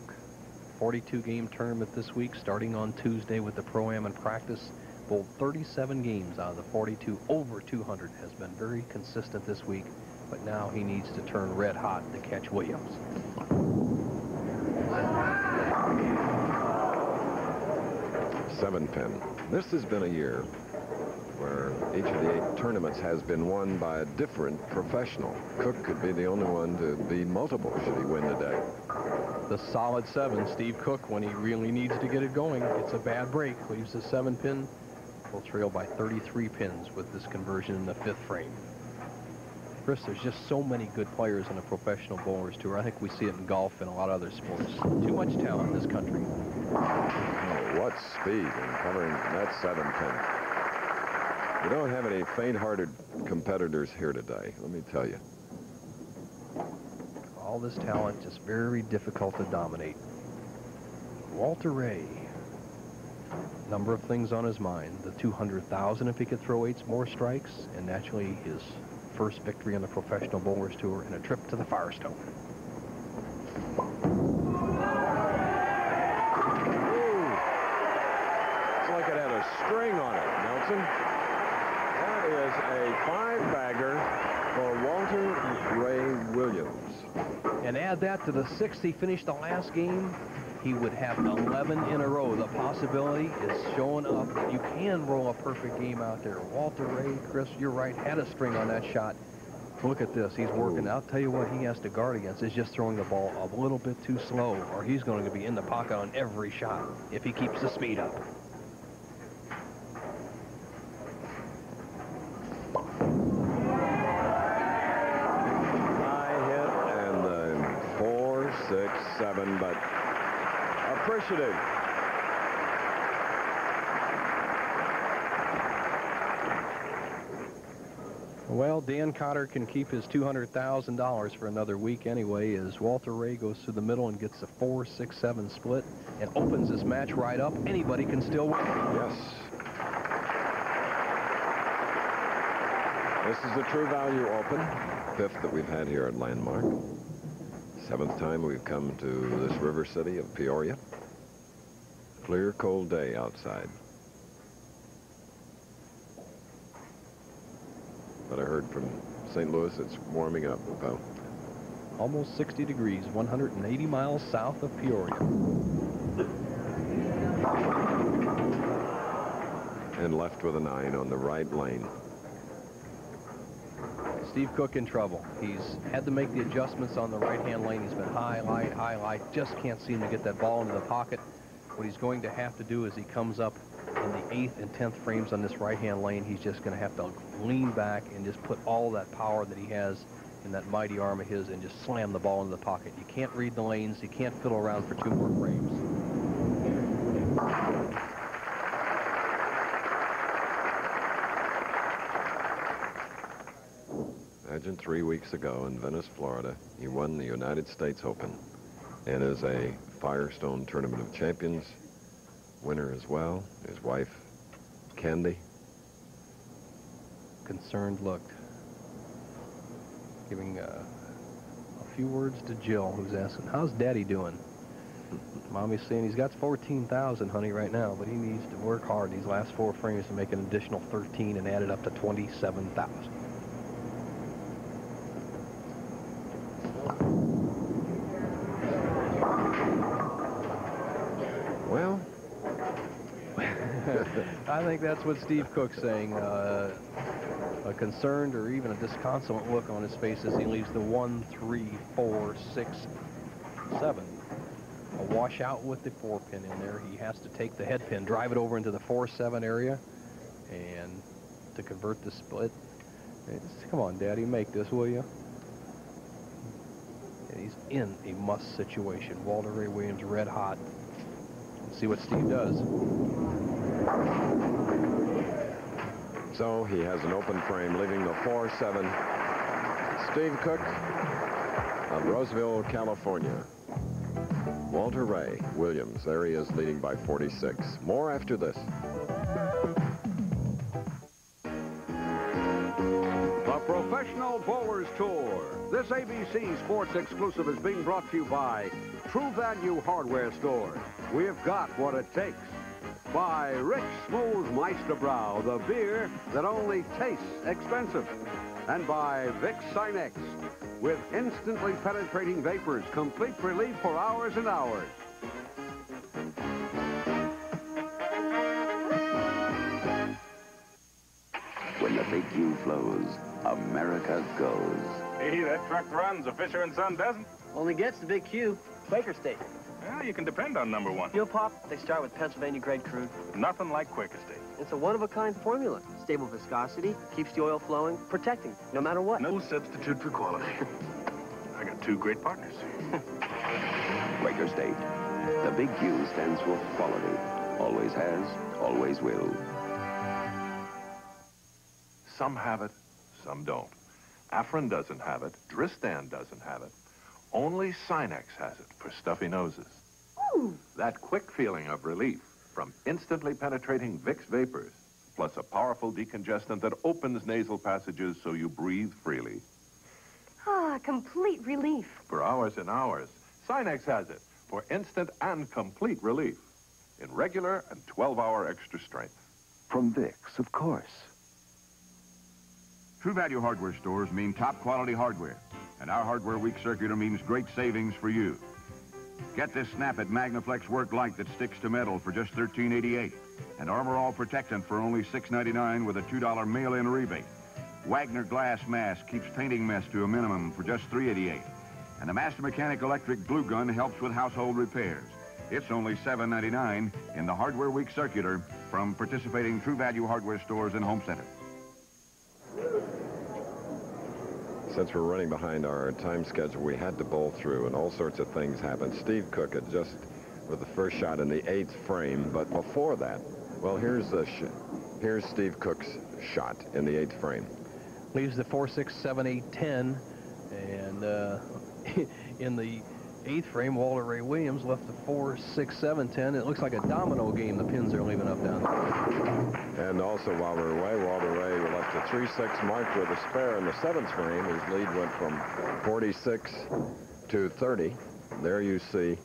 42-game tournament this week, starting on Tuesday with the Pro-Am in practice. Bowled 37 games out of the 42, over 200. Has been very consistent this week, but now he needs to turn red hot to catch Williams. 7-pin. This has been a year where each of the 8 tournaments has been won by a different professional. Cook could be the only one to be multiple should he win today. The solid 7. Steve Cook, when he really needs to get it going, gets a bad break, leaves the 7-pin. Will trail by 33 pins with this conversion in the 5th frame. Chris, there's just so many good players on the Professional Bowlers Tour. I think we see it in golf and a lot of other sports. Too much talent in this country. Oh, what speed in covering that 7-pin. You don't have any faint-hearted competitors here today, let me tell you. All this talent, just very difficult to dominate. Walter Ray. Number of things on his mind. The 200,000 if he could throw 8 more strikes, and naturally his first victory on the Professional Bowlers Tour and a trip to the Firestone. Ooh. It's like it had a string on it, Nelson. That is a 5-bagger for Walter Ray Williams. And add that to the 6 he finished the last game, he would have 11 in a row. The possibility is showing up. You can roll a perfect game out there. Walter Ray, Chris, you're right, had a string on that shot. Look at this. He's working. I'll tell you what he has to guard against is just throwing the ball a little bit too slow, or he's going to be in the pocket on every shot if he keeps the speed up. High hit and 4, 6, 7, but appreciative. Well, Dan Cotter can keep his $200,000 for another week anyway, as Walter Ray goes through the middle and gets a 4, 6, 7 split and opens this match right up. Anybody can still win. Yes. This is the True Value Open, 5th that we've had here at Landmark. 7th time we've come to this river city of Peoria. Clear, cold day outside. But I heard from St. Louis it's warming up, though. Almost 60 degrees, 180 miles south of Peoria. And left with a 9 on the right lane. Steve Cook in trouble. He's had to make the adjustments on the right-hand lane. He's been high, light, just can't seem to get that ball into the pocket. What he's going to have to do is he comes up in the 8th and 10th frames on this right-hand lane. He's just going to have to lean back and just put all that power that he has in that mighty arm of his and just slam the ball into the pocket. You can't read the lanes. You can't fiddle around for 2 more frames. Imagine 3 weeks ago in Venice, Florida, he won the United States Open and is a Firestone Tournament of Champions winner as well. His wife, Candy. Concerned look. Giving a few words to Jill, who's asking, how's Daddy doing? Mommy's saying he's got 14,000, honey, right now, but he needs to work hard these last 4 frames to make an additional 13 and add it up to 27,000. Well, I think that's what Steve Cook's saying. A concerned or even a disconsolate look on his face as he leaves the 1, 3, 4, 6, 7. A washout with the 4-pin in there. He has to take the head pin, drive it over into the 4-7 area, and to convert the split. Come on, Daddy, make this, will you? And he's in a must situation. Walter Ray Williams red hot. Let's see what Steve does. So he has an open frame, leaving the 4-7. Steve Cook of Roseville, California. Walter Ray Williams, there he is, leading by 46. More after this. The Professional Bowlers Tour. This ABC Sports exclusive is being brought to you by True Value Hardware Store. We've got what it takes. By Rich Smooth Meisterbrow, the beer that only tastes expensive. And by Vicks Sinex, with instantly penetrating vapors, complete relief for hours and hours. When the big U flows, America goes. Hey, that truck runs, a Fisher & Son doesn't. Only gets the big Q. Quaker State. Well, you can depend on number one. Fuel pop, they start with Pennsylvania grade crude. Nothing like Quaker State. It's a one-of-a-kind formula. Stable viscosity, keeps the oil flowing, protecting, no matter what. No substitute for quality. I got two great partners. Quaker State. The big Q stands for quality. Always has, always will. Some have it, some don't. Afrin doesn't have it. Dristan doesn't have it. Only Sinex has it for stuffy noses. Ooh. That quick feeling of relief from instantly penetrating Vicks vapors, plus a powerful decongestant that opens nasal passages so you breathe freely. Ah, complete relief. For hours and hours, Sinex has it for instant and complete relief in regular and 12-hour extra strength. From Vicks, of course. True Value hardware stores mean top-quality hardware, and our Hardware Week circular means great savings for you. Get this Snap-it Magnaflex work light that sticks to metal for just $13.88, and Armor All Protectant for only $6.99 with a $2 mail-in rebate. Wagner glass mask keeps painting mess to a minimum for just $3.88, and the Master Mechanic electric glue gun helps with household repairs. It's only $7.99 in the Hardware Week circular from participating True Value hardware stores and home centers. Since we're running behind our time schedule, we had to bowl through, and all sorts of things happened. Steve Cook had just with the first shot in the 8th frame, but before that, well, here's Steve Cook's shot in the 8th frame. Leaves the 4, 6, 7, 8, 10, and in the 8th frame, Walter Ray Williams left the 4, 6, 7, 10. It looks like a domino game. The pins are leaving up down there. And also, while we're away, Walter Ray left a 3-6 mark with a spare in the 7th frame. His lead went from 46 to 30. There you see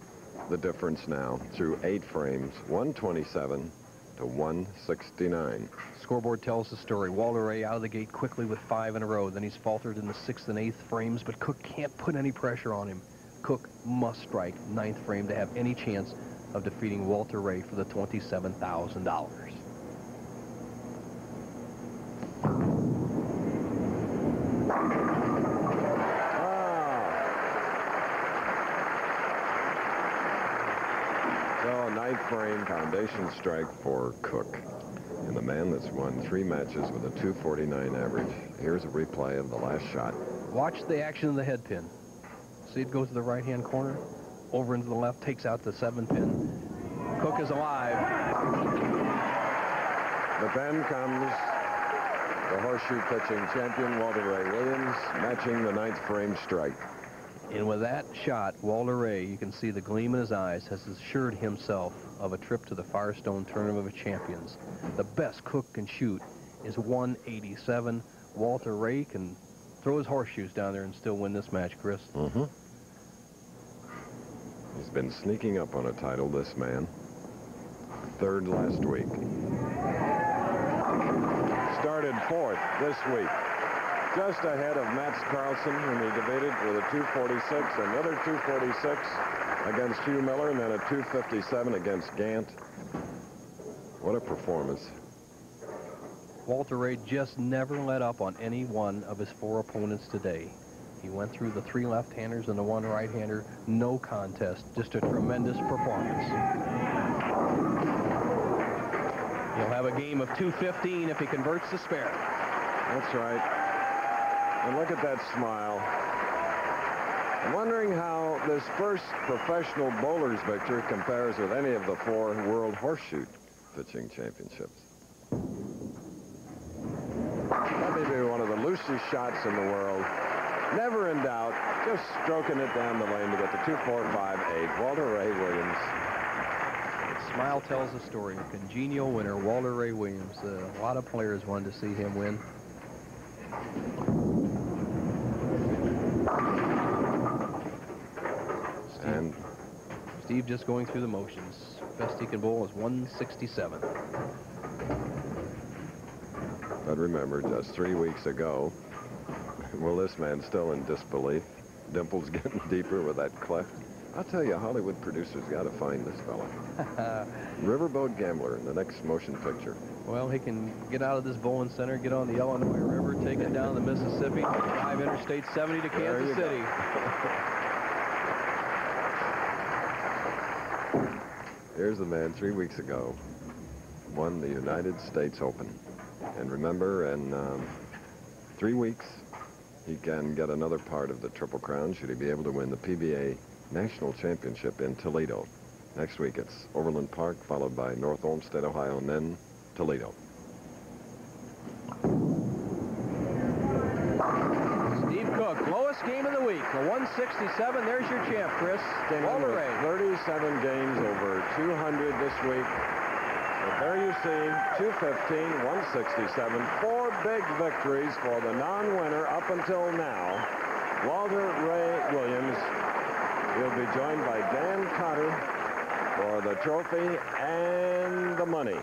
the difference now through 8 frames, 127 to 169. Scoreboard tells the story. Walter Ray out of the gate quickly with 5 in a row. Then he's faltered in the 6th and 8th frames, but Cook can't put any pressure on him. Cook must strike 9th frame to have any chance of defeating Walter Ray for the $27,000. So, 9th frame foundation strike for Cook. And the man that's won 3 matches with a 249 average. Here's a replay of the last shot. Watch the action of the head pin. See, it goes to the right-hand corner, over into the left, takes out the 7 pin. Cook is alive. But then comes the horseshoe pitching champion, Walter Ray Williams, matching the 9th frame strike. And with that shot, Walter Ray, you can see the gleam in his eyes, has assured himself of a trip to the Firestone Tournament of Champions. The best Cook can shoot is 187. Walter Ray can throw his horseshoes down there and still win this match, Chris. Mm-hmm. He's been sneaking up on a title, this man. 3rd last week. Started 4th this week. Just ahead of Mats Carlson, whom he defeated with a 246, another 246 against Hugh Miller, and then a 257 against Gant. What a performance. Walter Ray just never let up on any one of his 4 opponents today. He went through the 3 left-handers and the 1 right-hander. No contest. Just a tremendous performance. He'll have a game of 215 if he converts the spare. That's right. And look at that smile. I'm wondering how this first professional bowler's victory compares with any of the 4 World Horseshoe Pitching Championships. That may be one of the loosest shots in the world. Never in doubt, just stroking it down the lane to get the 2-4-5-8. Walter Ray Williams. The smile tells the story. A congenial winner, Walter Ray Williams. A lot of players wanted to see him win. And Steve just going through the motions. Best he can bowl is 167. But remember, just 3 weeks ago, well, this man's still in disbelief. Dimples getting deeper with that cleft. I'll tell you, Hollywood producers got to find this fella. Riverboat Gambler in the next motion picture. Well, he can get out of this bowling center, get on the Illinois River, take it down the Mississippi, drive Interstate 70 to Kansas City. Here's the man 3 weeks ago, won the United States Open. And remember, in 3 weeks, he can get another part of the Triple Crown should he be able to win the PBA National Championship in Toledo. Next week, it's Overland Park, followed by North Olmsted, Ohio, and then Toledo. Steve Cook, lowest game of the week, a 167. There's your champ, Chris. Walter Ray. 37 games over 200 this week. But there you see, 215, 167, 4 big victories for the non-winner up until now. Walter Ray Williams. He'll be joined by Dan Cotter for the trophy and the money.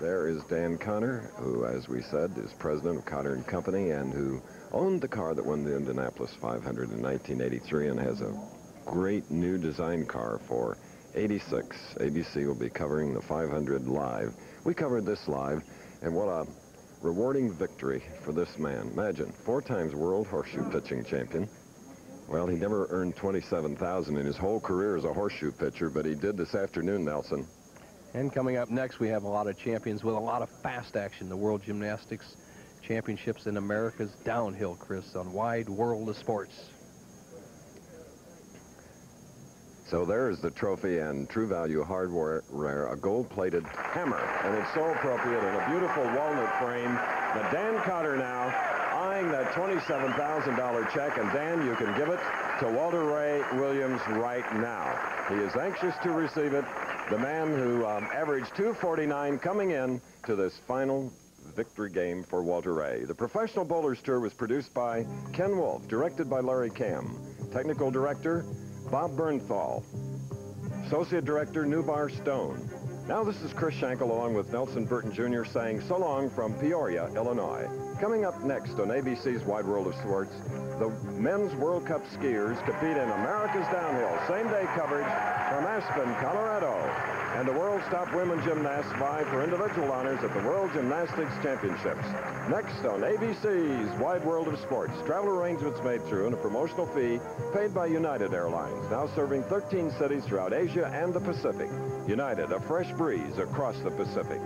There is Dan Cotter, who, as we said, is president of Cotter & Company and who owned the car that won the Indianapolis 500 in 1983 and has a great new design car for 86. ABC will be covering the 500 live. We covered this live, and what a rewarding victory for this man. Imagine, 4 times world horseshoe pitching champion. Well, he never earned $27,000 in his whole career as a horseshoe pitcher, but he did this afternoon, Nelson. And coming up next, we have a lot of champions with a lot of fast action. The World Gymnastics Championships in America's downhill, Chris, on Wide World of Sports. So there's the trophy and True Value hardware, a gold-plated hammer, and it's so appropriate in a beautiful walnut frame. But Dan Cotter now eyeing that $27,000 check, and Dan, you can give it to Walter Ray Williams right now. He is anxious to receive it. The man who averaged 249 coming in to this final victory game for Walter Ray. The Professional Bowlers Tour was produced by Ken Wolf, directed by Larry Cam. Technical director, Bob Bernthal. Associate Director, Newbar Stone. Now this is Chris Schenkel along with Nelson Burton Jr. saying so long from Peoria, Illinois. Coming up next on ABC's Wide World of Sports, the Men's World Cup skiers compete in America's Downhill. Same-day coverage from Aspen, Colorado. And the world's top women gymnasts vie for individual honors at the World Gymnastics Championships. Next on ABC's Wide World of Sports, travel arrangements made through and a promotional fee paid by United Airlines, now serving 13 cities throughout Asia and the Pacific. United, a fresh breeze across the Pacific.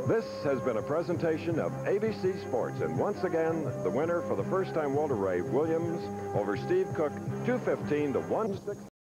This has been a presentation of ABC Sports, and once again, the winner for the first time, Walter Ray Williams over Steve Cook, 215 to 160.